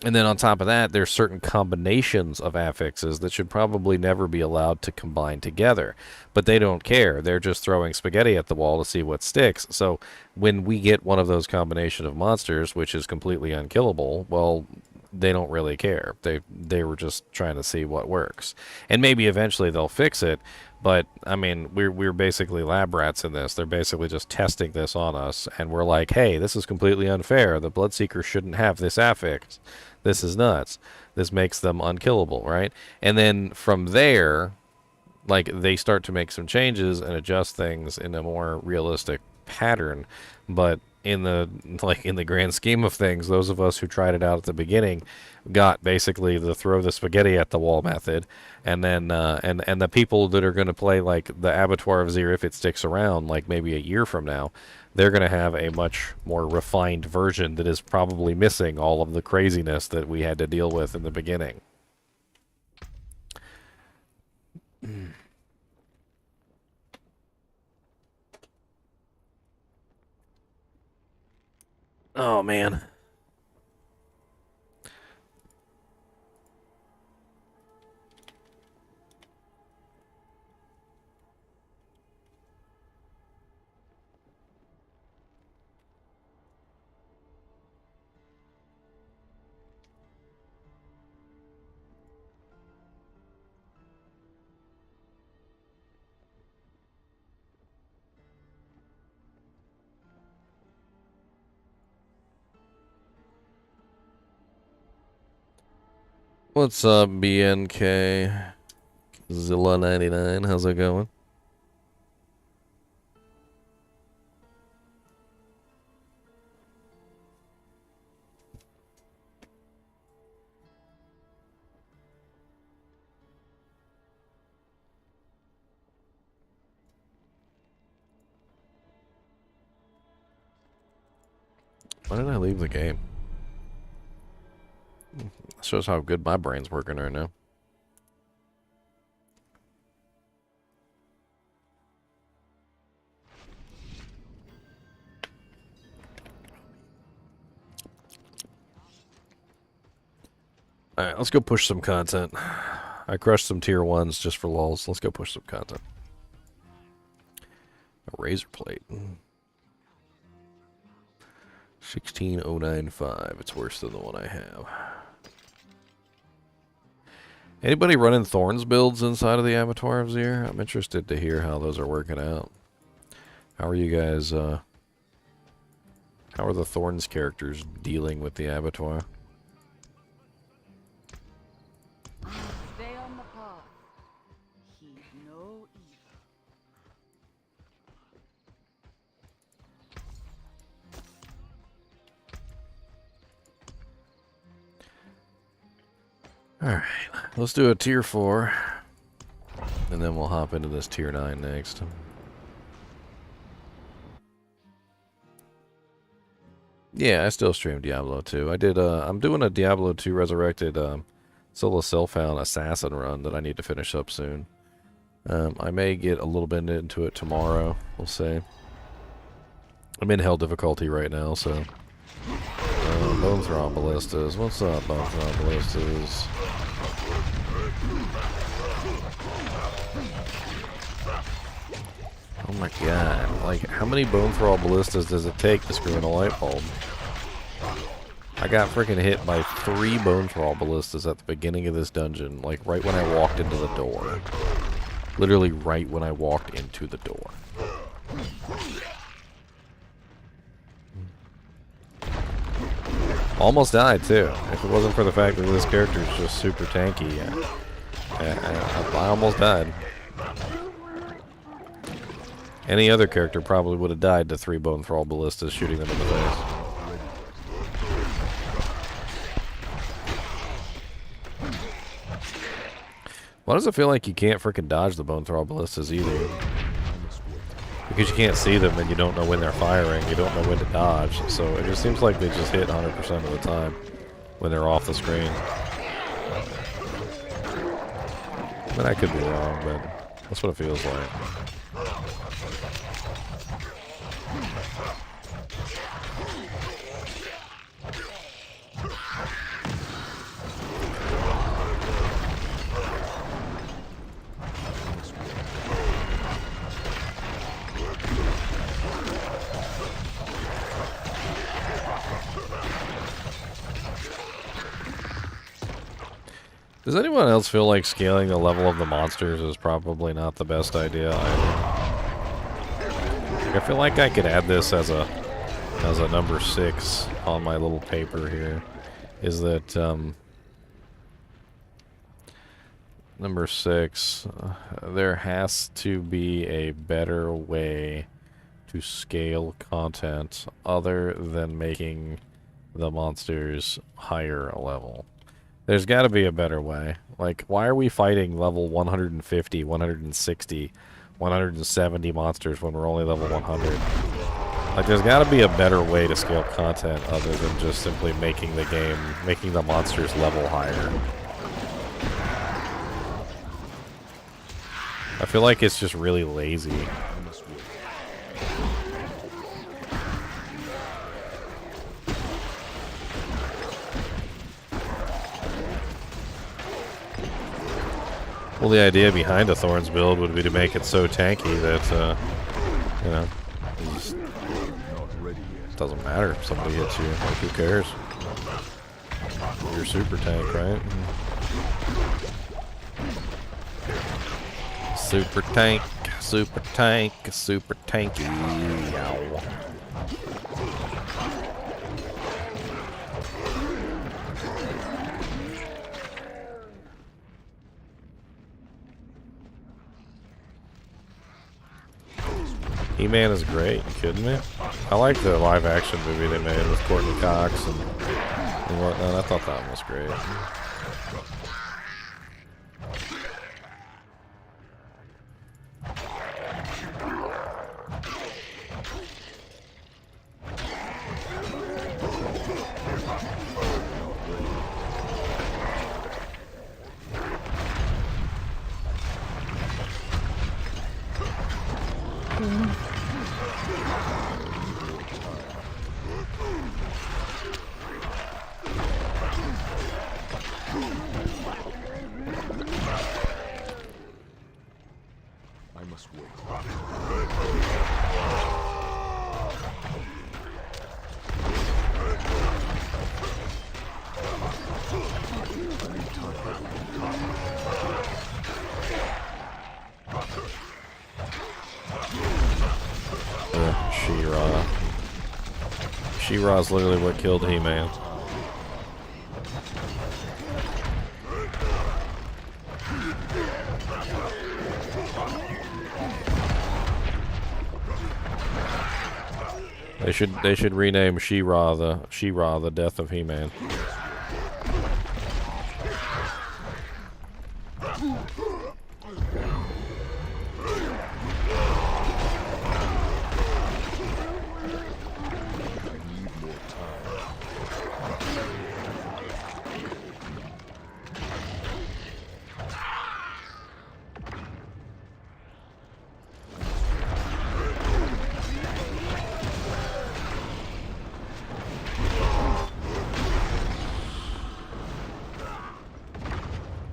And then on top of that, there's certain combinations of affixes that should probably never be allowed to combine together. But they don't care. They're just throwing spaghetti at the wall to see what sticks. So when we get one of those combination of monsters, which is completely unkillable, well, they don't really care. They were just trying to see what works. And maybe eventually they'll fix it. But, I mean, we're basically lab rats in this. They're basically just testing this on us. And we're like, hey, this is completely unfair. The Bloodseeker shouldn't have this affix. This is nuts. This makes them unkillable, right? And then from there, like, they start to make some changes and adjust things in a more realistic pattern. But in the grand scheme of things, those of us who tried it out at the beginning got basically the throw the spaghetti at the wall method, and then and the people that are going to play like the Abottoir of Zir, if it sticks around, like maybe a year from now, they're going to have a much more refined version that is probably missing all of the craziness that we had to deal with in the beginning. Oh, man. What's up, BNK? Zilla99, how's it going? Why did I leave the game? Shows how good my brain's working right now. Alright, let's go push some content. I crushed some tier 1s just for lulz. Let's go push some content. A razor plate. 16095. It's worse than the one I have. Anybody running Thorns builds inside of the Abottoir of Zir? I'm interested to hear how those are working out. How are you guys, how are the Thorns characters dealing with the Abottoir? Stay on the path. Heed no evil. Alright, let's do a tier 4. And then we'll hop into this tier 9 next. Yeah, I still stream Diablo 2. I did, I'm doing a Diablo 2 Resurrected, solo self-found assassin run that I need to finish up soon. I may get a little bit into it tomorrow. We'll see. I'm in hell difficulty right now, so... Bone Throb Ballistas. What's up, Bone Throb Ballistas? Oh my god. Like, how many Bone Throb Ballistas does it take to screw in a light bulb? I got freaking hit by 3 Bone Throb Ballistas at the beginning of this dungeon, like right when I walked into the door. Literally right when I walked into the door. Almost died too. If it wasn't for the fact that this character is just super tanky, I almost died. Any other character probably would have died to 3 Bone Thrall Ballistas shooting them in the face. Why does it feel like you can't freaking dodge the Bone Thrall Ballistas either? Because you can't see them and you don't know when they're firing, you don't know when to dodge, so it just seems like they just hit 100% of the time when they're off the screen. I mean, I could be wrong, but that's what it feels like. Does anyone else feel like scaling the level of the monsters is probably not the best idea either? I feel like I could add this as a number 6 on my little paper here. Is that number 6? There has to be a better way to scale content other than making the monsters higher level. There's got to be a better way. Like, why are we fighting level 150, 160, 170 monsters when we're only level 100? Like, there's got to be a better way to scale content other than just simply making the monsters level higher. I feel like it's just really lazy. Well, the idea behind a Thorns build would be to make it so tanky that, you know, it just doesn't matter if somebody hits you. Like, who cares? You're super tank, right? Super tank, super tank, super tanky. Ow. He-Man is great, you kidding me? I like the live-action movie they made with Courtney Cox and whatnot. I thought that one was great. I must wait. She-Ra. She-Ra's literally what killed He-Man. They should rename She-Ra the death of He-Man.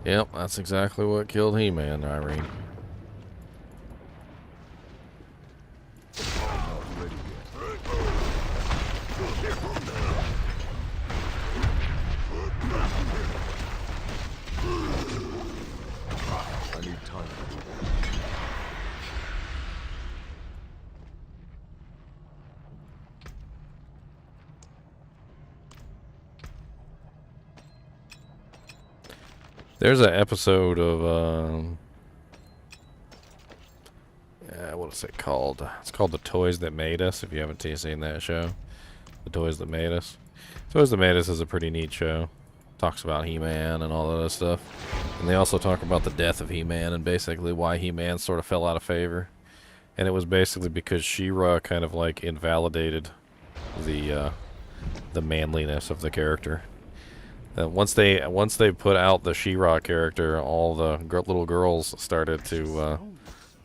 Yep, that's exactly what killed He-Man, Irene. I need time. There's an episode of, what is it called? It's called The Toys That Made Us, if you haven't seen that show. The Toys That Made Us. Toys That Made Us is a pretty neat show. Talks about He-Man and all that other stuff. And they also talk about the death of He-Man and basically why He-Man sort of fell out of favor. And it was basically because She-Ra kind of like invalidated the manliness of the character. Once they put out the She-Ra character, all the little girls started to,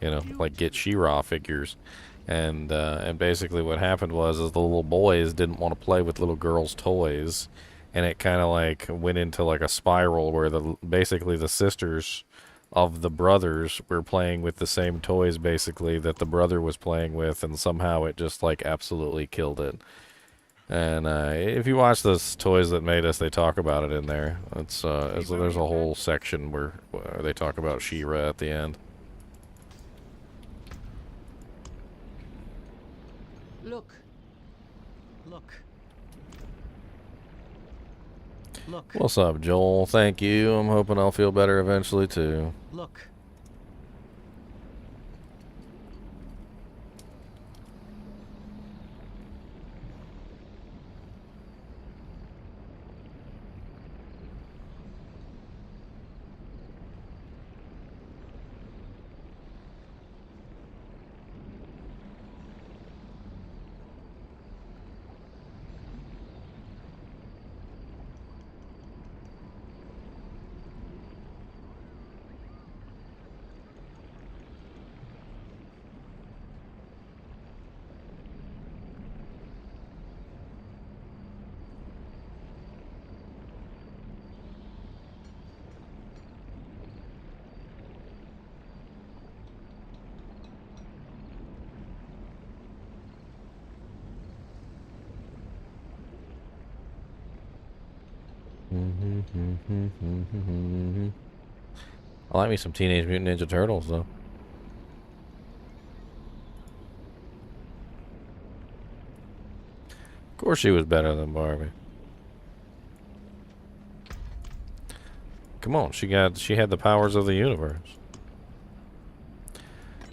you know, like get She-Ra figures, and basically what happened was is the little boys didn't want to play with little girls' toys, and it kind of like went into like a spiral where basically the sisters of the brothers were playing with the same toys basically that the brother was playing with, and somehow it just like absolutely killed it. And if you watch those Toys That Made Us, they talk about it in there. There's a whole section where they talk about She-Ra at the end. Look. Look. Look. What's up, Joel? Thank you. I'm hoping I'll feel better eventually too. Look. I like me some Teenage Mutant Ninja Turtles, though. Of course she was better than Barbie. Come on, she had the powers of the universe.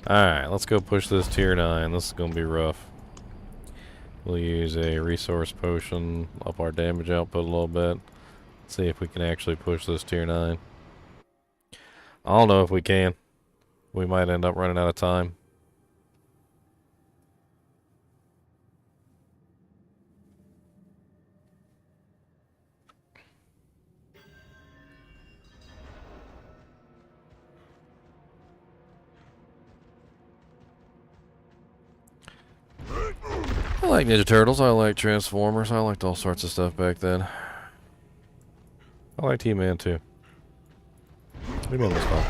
Alright, let's go push this tier 9. This is gonna be rough. We'll use a resource potion, up our damage output a little bit. See if we can actually push this tier 9. I don't know if we can. We might end up running out of time. I like Ninja Turtles, I like Transformers, I liked all sorts of stuff back then. I liked He-Man too. He-Man was fun.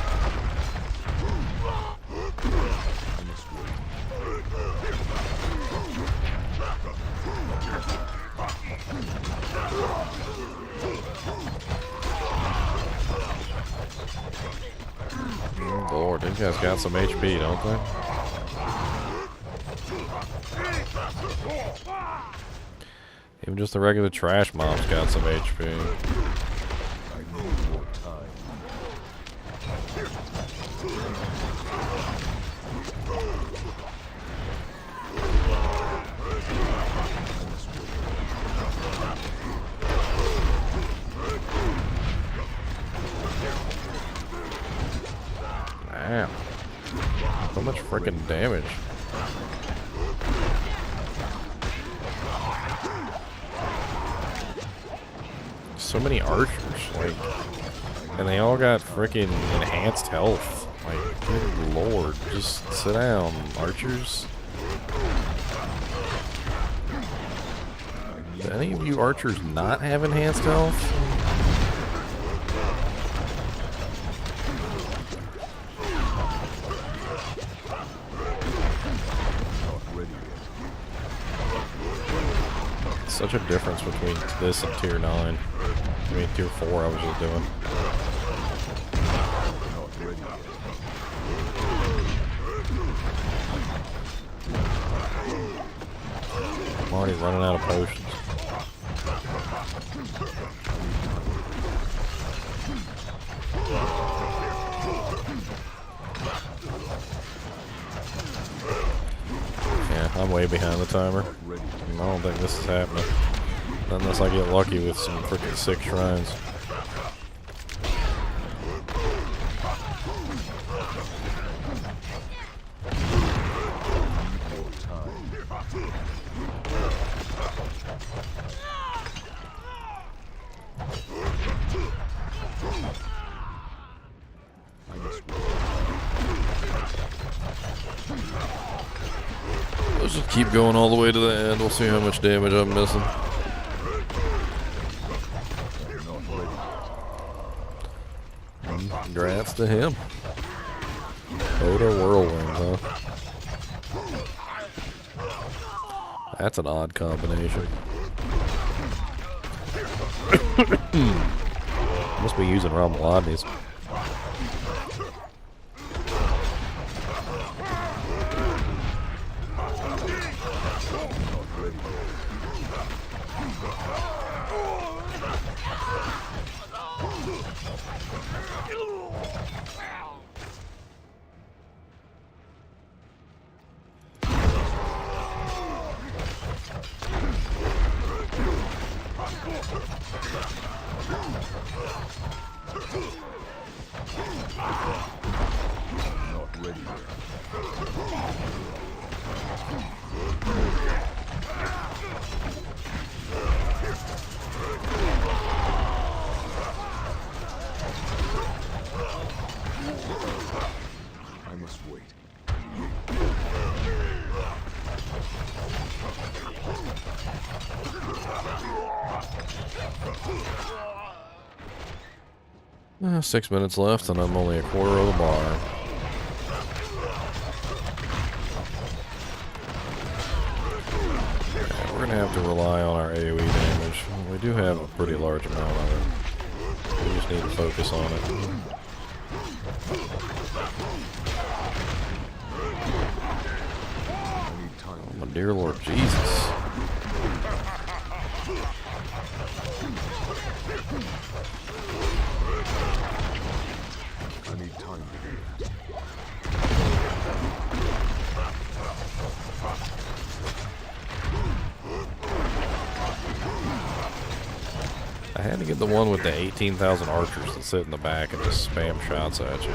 guys got some HP, don't they? Even just the regular trash mobs got some HP. Damn. So much freaking damage. So many archers, like, and they all got freaking enhanced health. Like, good lord, just sit down, archers. Do any of you archers not have enhanced health? Such a difference between this and tier 9. I mean, tier 4 I was just doing. I'm already running out of potions. Yeah, I'm way behind the timer. I don't think this is happening. Unless I get lucky with some freaking sick shrines. Let's just keep going all the way to the end. We'll see how much damage I'm missing. Congrats to him. Total whirlwind, huh? That's an odd combination. Must be using Ramalodni's. wait. 6 minutes left, and I'm only a quarter of the bar. Yeah, we're gonna have to rely on our AoE damage. We do have a pretty large amount of it. We just need to focus on it. Oh, my dear Lord Jesus. I need time to do that. I had to get the one with the 18,000 archers that sit in the back and just spam shots at you.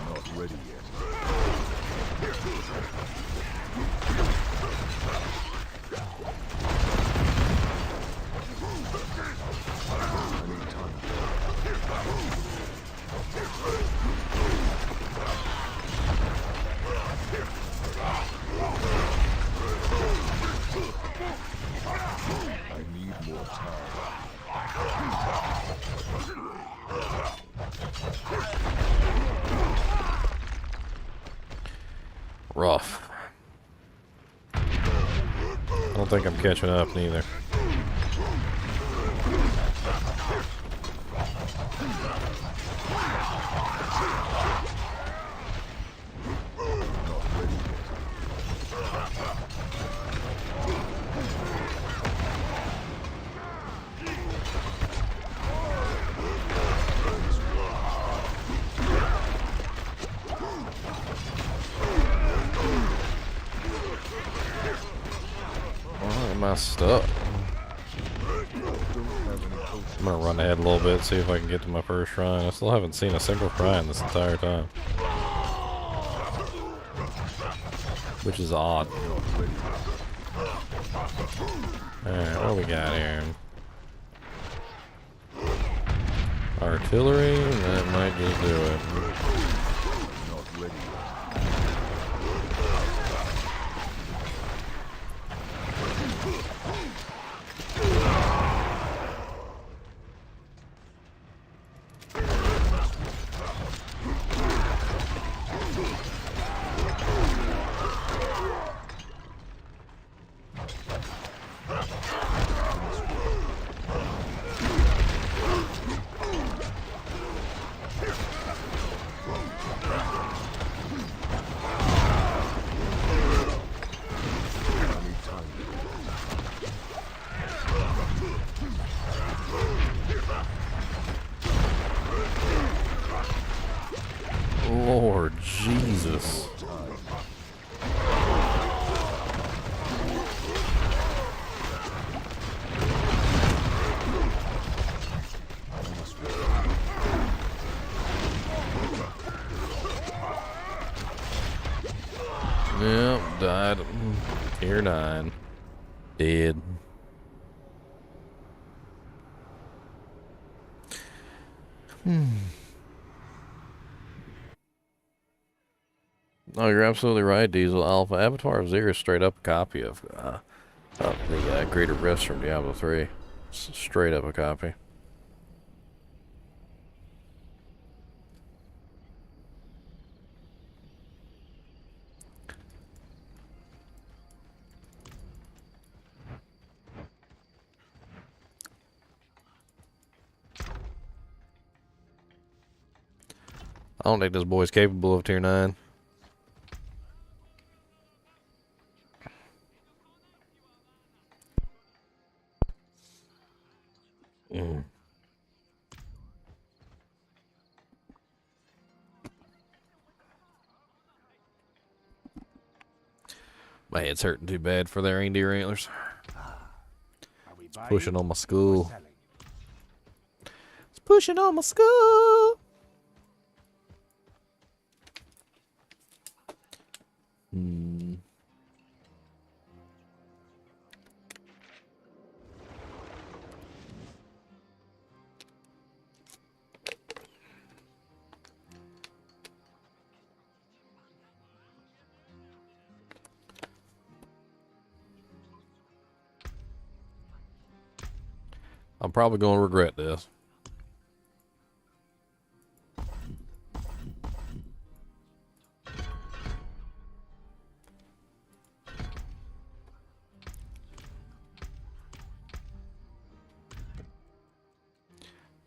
Not ready yet. Rough. I think I'm catching up neither. Why am I stuck? I'm gonna run ahead a little bit, see if I can get to my first shrine. I still haven't seen a single shrine this entire time, which is odd. Alright, what do we got here? Artillery, that might just do it. Not ready yet. Lord Jesus. Yep, died. Tier 9. Dead. Oh, you're absolutely right, Diesel Alpha. Abottoir 0 is straight up a copy of the Greater Rifts from Diablo 3. Straight up a copy. I don't think this boy's capable of tier 9. My head's hurting too bad for their reindeer antlers. It's pushing on my skull. It's pushing on my skull. I'm probably going to regret this.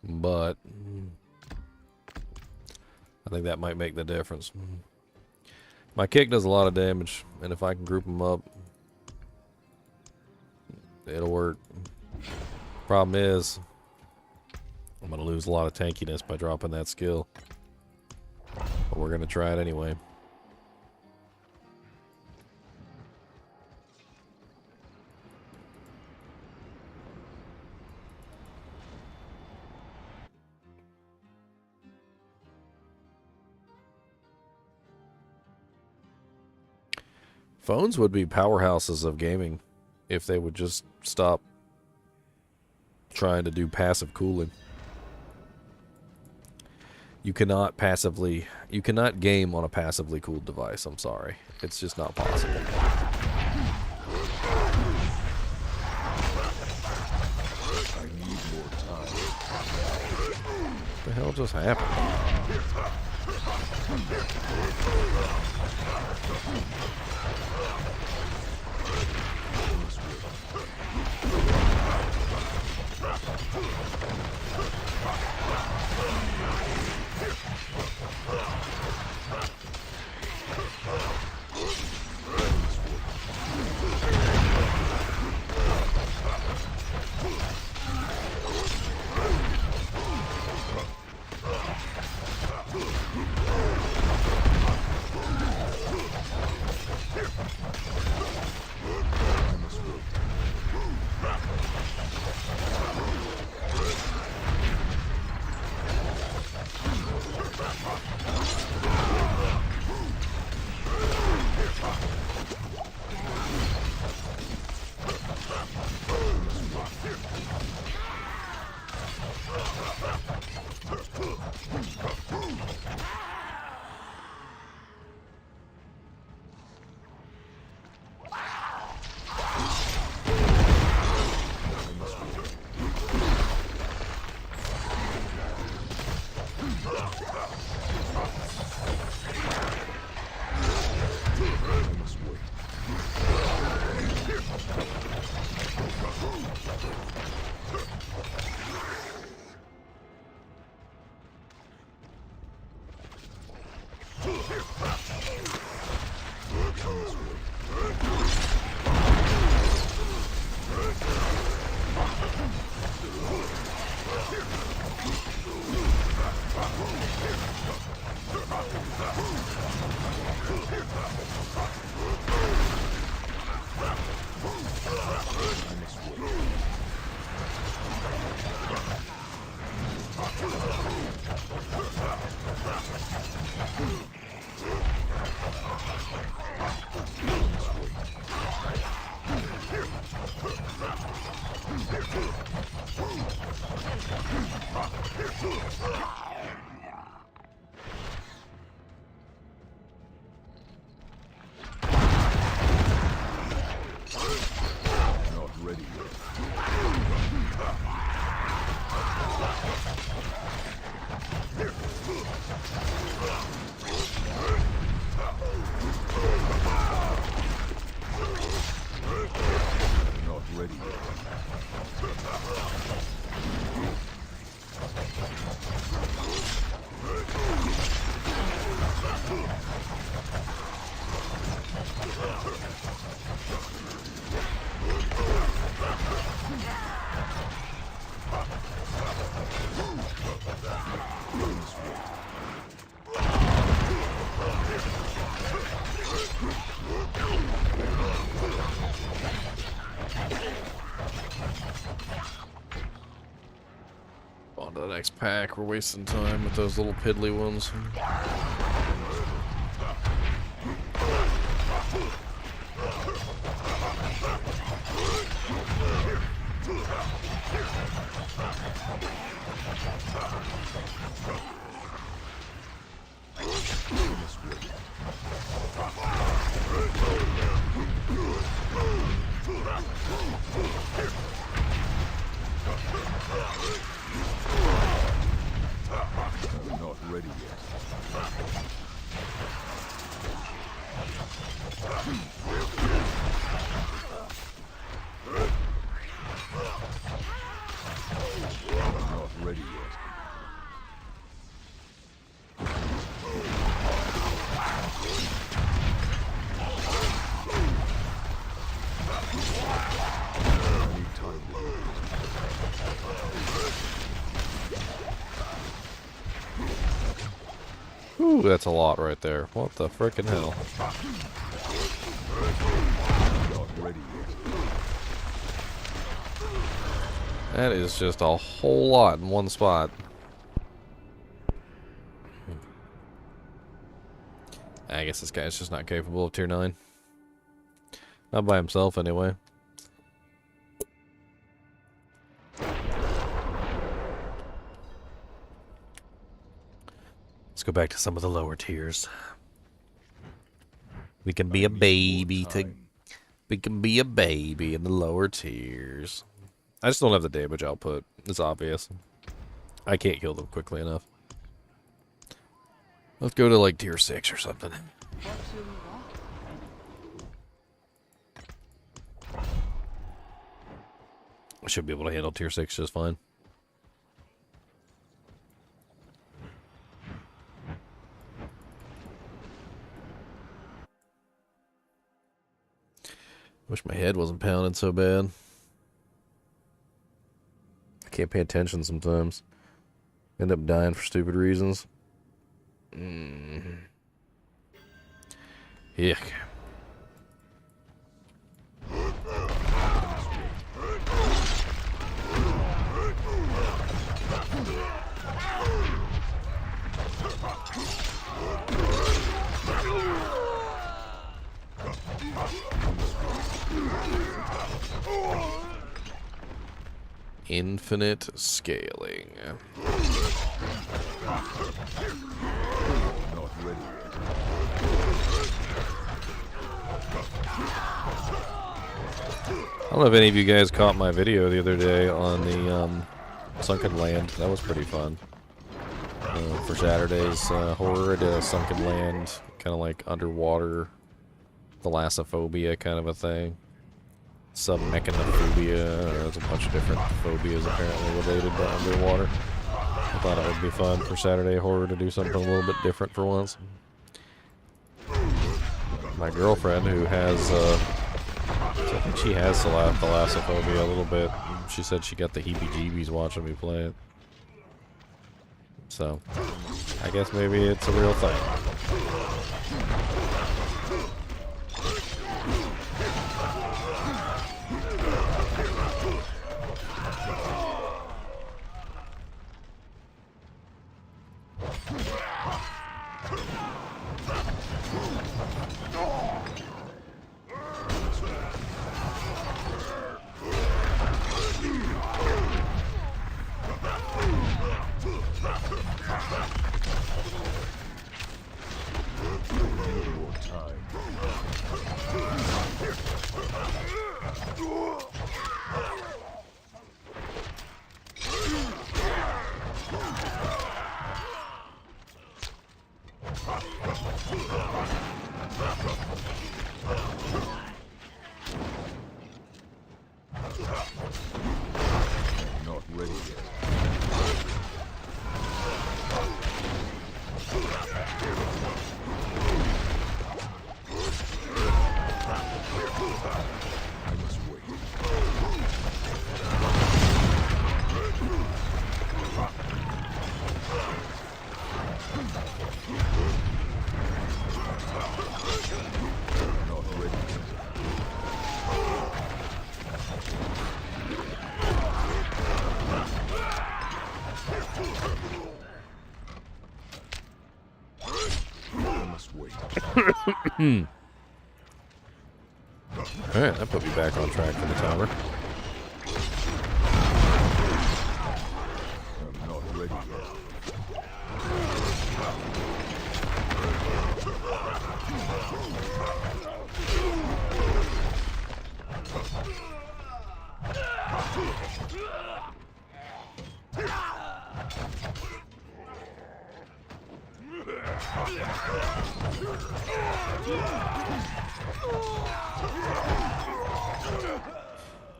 But I think that might make the difference. My kick does a lot of damage, and if I can group them up, it'll work. Problem is, I'm going to lose a lot of tankiness by dropping that skill. But we're going to try it anyway. Phones would be powerhouses of gaming if they would just stop trying to do passive cooling. You cannot game on a passively cooled device. I'm sorry. It's just not possible. I need more time. What the hell just happened? Not ready yet. Not ready yet. On to the next pack. We're wasting time with those little piddly ones. Not ready yet. Not ready yet. I need time. Ooh, that's a lot right there. What the frickin' hell? Not ready yet. That is just a whole lot in one spot. I guess this guy's just not capable of tier 9. Not by himself, anyway. Let's go back to some of the lower tiers. We can be a baby we can be a baby in the lower tiers. I just don't have the damage output. It's obvious. I can't kill them quickly enough. Let's go to like tier 6 or something. I should be able to handle tier 6 just fine. Wish my head wasn't pounding so bad. I can't pay attention sometimes. End up dying for stupid reasons. Yuck. Infinite scaling. Not ready yet. I don't know if any of you guys caught my video the other day on the Sunken Land. That was pretty fun. For Saturday's horror, I did a Sunken Land, kind of like underwater thalassophobia kind of a thing. Submechanophobia, there's a bunch of different phobias apparently related to underwater. I thought it would be fun for Saturday horror to do something a little bit different for once. My girlfriend, who has, I think she has thalassophobia a little bit. She said she got the heebie-jeebies watching me play it. So, I guess maybe it's a real thing. Not ready yet. I must wait. Not ready yet. I must wait. Alright, that put me back on track for the timer. I'm not ready yet.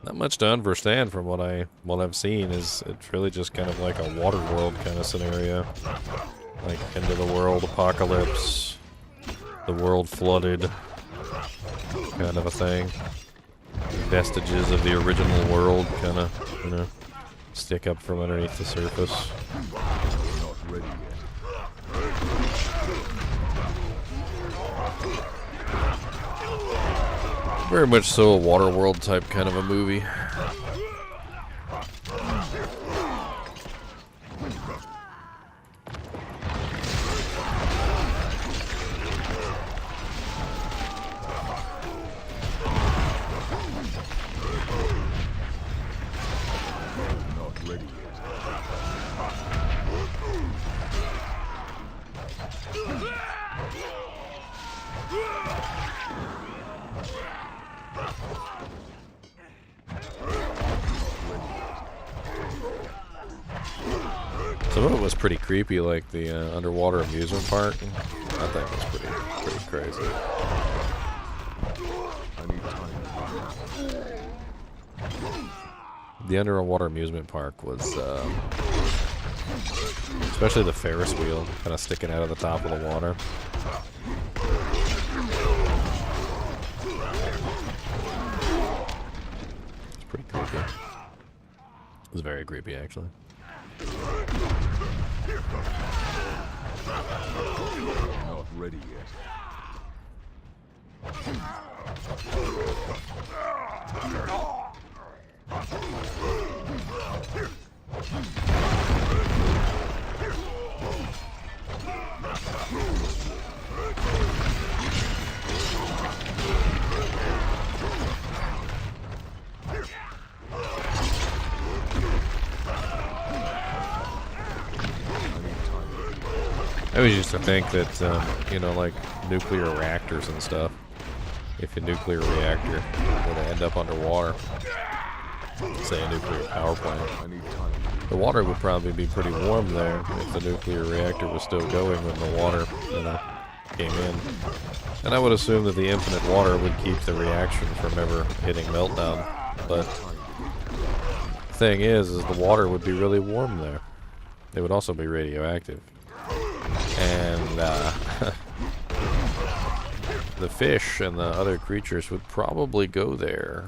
Not much to understand from what I've seen. Is it's really just kind of like a water world kind of scenario, like end of the world apocalypse, the world flooded, kind of a thing. Vestiges of the original world kind of, you know, stick up from underneath the surface. Not ready yet. Very much so a water world type kind of a movie. Not ready yet. Some of it was pretty creepy, like the underwater amusement park. I thought it was pretty crazy. I need time. The underwater amusement park was, especially the Ferris wheel, kind of sticking out of the top of the water. It's pretty creepy. It was very creepy, actually. Not ready yet. I always used to think that, you know, like nuclear reactors and stuff, if a nuclear reactor were to end up underwater, say a nuclear power plant, I need time. the water would probably be pretty warm there if the nuclear reactor was still going when the water, you know, came in. And I would assume that the infinite water would keep the reaction from ever hitting meltdown. But the thing is the water would be really warm there. It would also be radioactive. And the fish and the other creatures would probably go there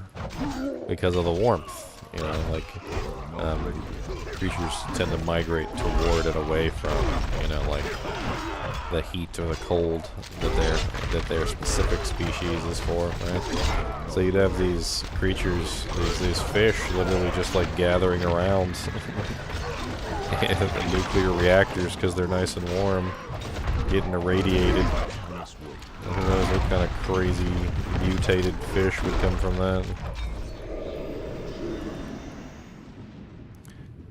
because of the warmth. You know, like creatures tend to migrate toward and away from, you know, like the heat or the cold that their specific species is for, right? So you'd have these creatures, these fish, literally just like gathering around the nuclear reactors because they're nice and warm, getting irradiated. Who knows what kind of crazy mutated fish would come from that?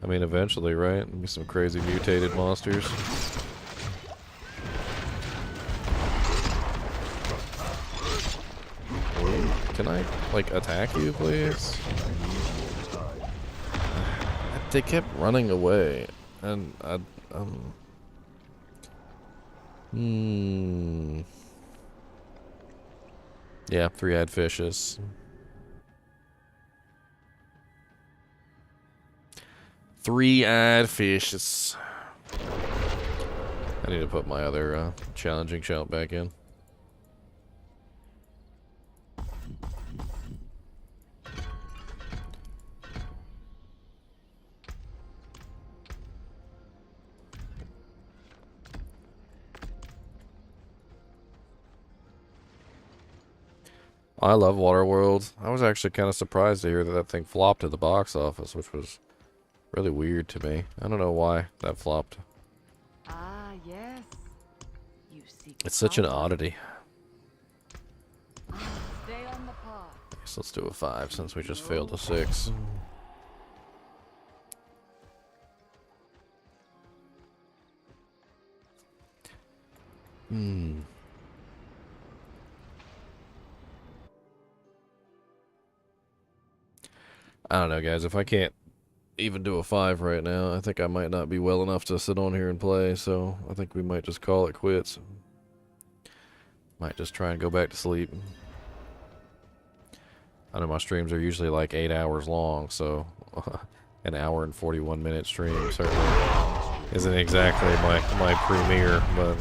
I mean, eventually, right? There'll be some crazy mutated monsters. Can I, like, attack you, please? They kept running away, and yeah, three-eyed fishes. Three-eyed fishes. I need to put my other challenging shout back in. I love Waterworld. I was actually kind of surprised to hear that that thing flopped at the box office, which was really weird to me. I don't know why that flopped. Ah, yes. You seek It's such an power. oddity. Stay on the path. Guess let's do a 5 since we just failed a 6. I don't know, guys. If I can't even do a 5 right now, I think I might not be well enough to sit on here and play, so I think we might just call it quits. Might just try and go back to sleep. I know my streams are usually like 8 hours long, so an hour and 41-minute stream certainly isn't exactly my premiere, but...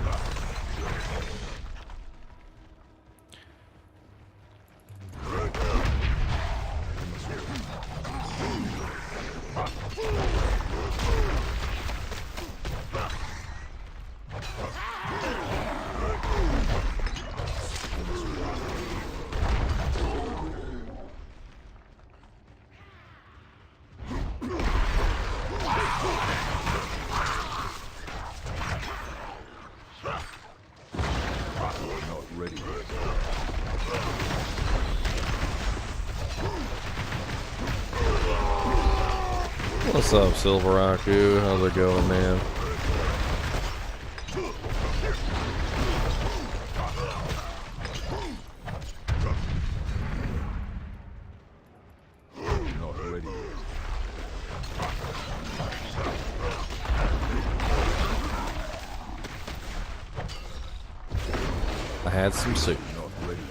What's up, Silveraku? How's it going, man? Not ready yet. I had some soup. Not ready yet.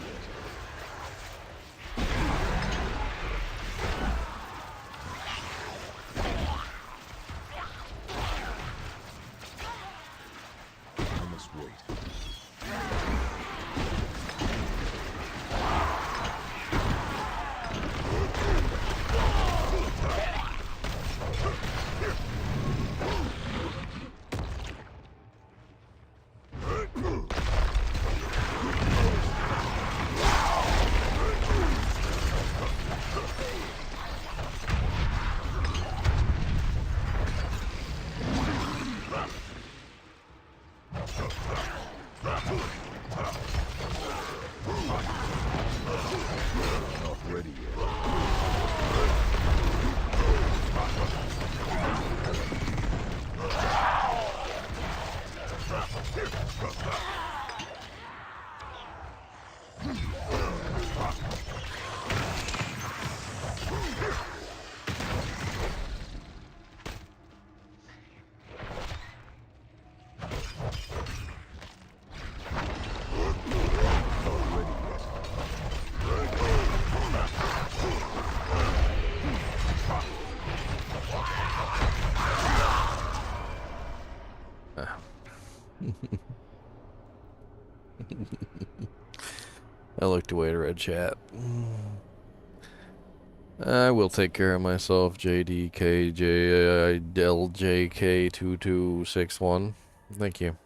I looked away to red chat. I will take care of myself, JDKJLJK2261. Thank you.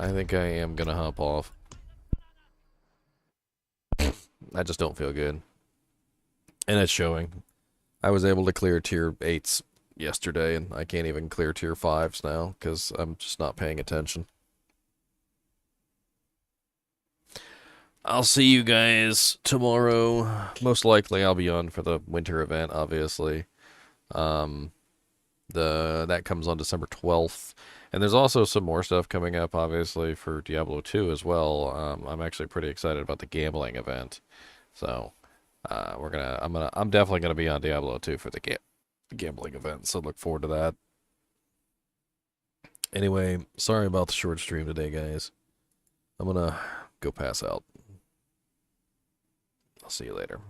I think I am gonna hop off. I just don't feel good. And it's showing. I was able to clear tier 8s yesterday, and I can't even clear tier 5s now, because I'm just not paying attention. I'll see you guys tomorrow. Most likely I'll be on for the winter event, obviously. That comes on December 12th. And there's also some more stuff coming up, obviously, for Diablo 2 as well. I'm actually pretty excited about the gambling event. So, I'm definitely gonna be on Diablo 2 for the gambling event, so look forward to that. Anyway, sorry about the short stream today, guys. I'm gonna go pass out. I'll see you later.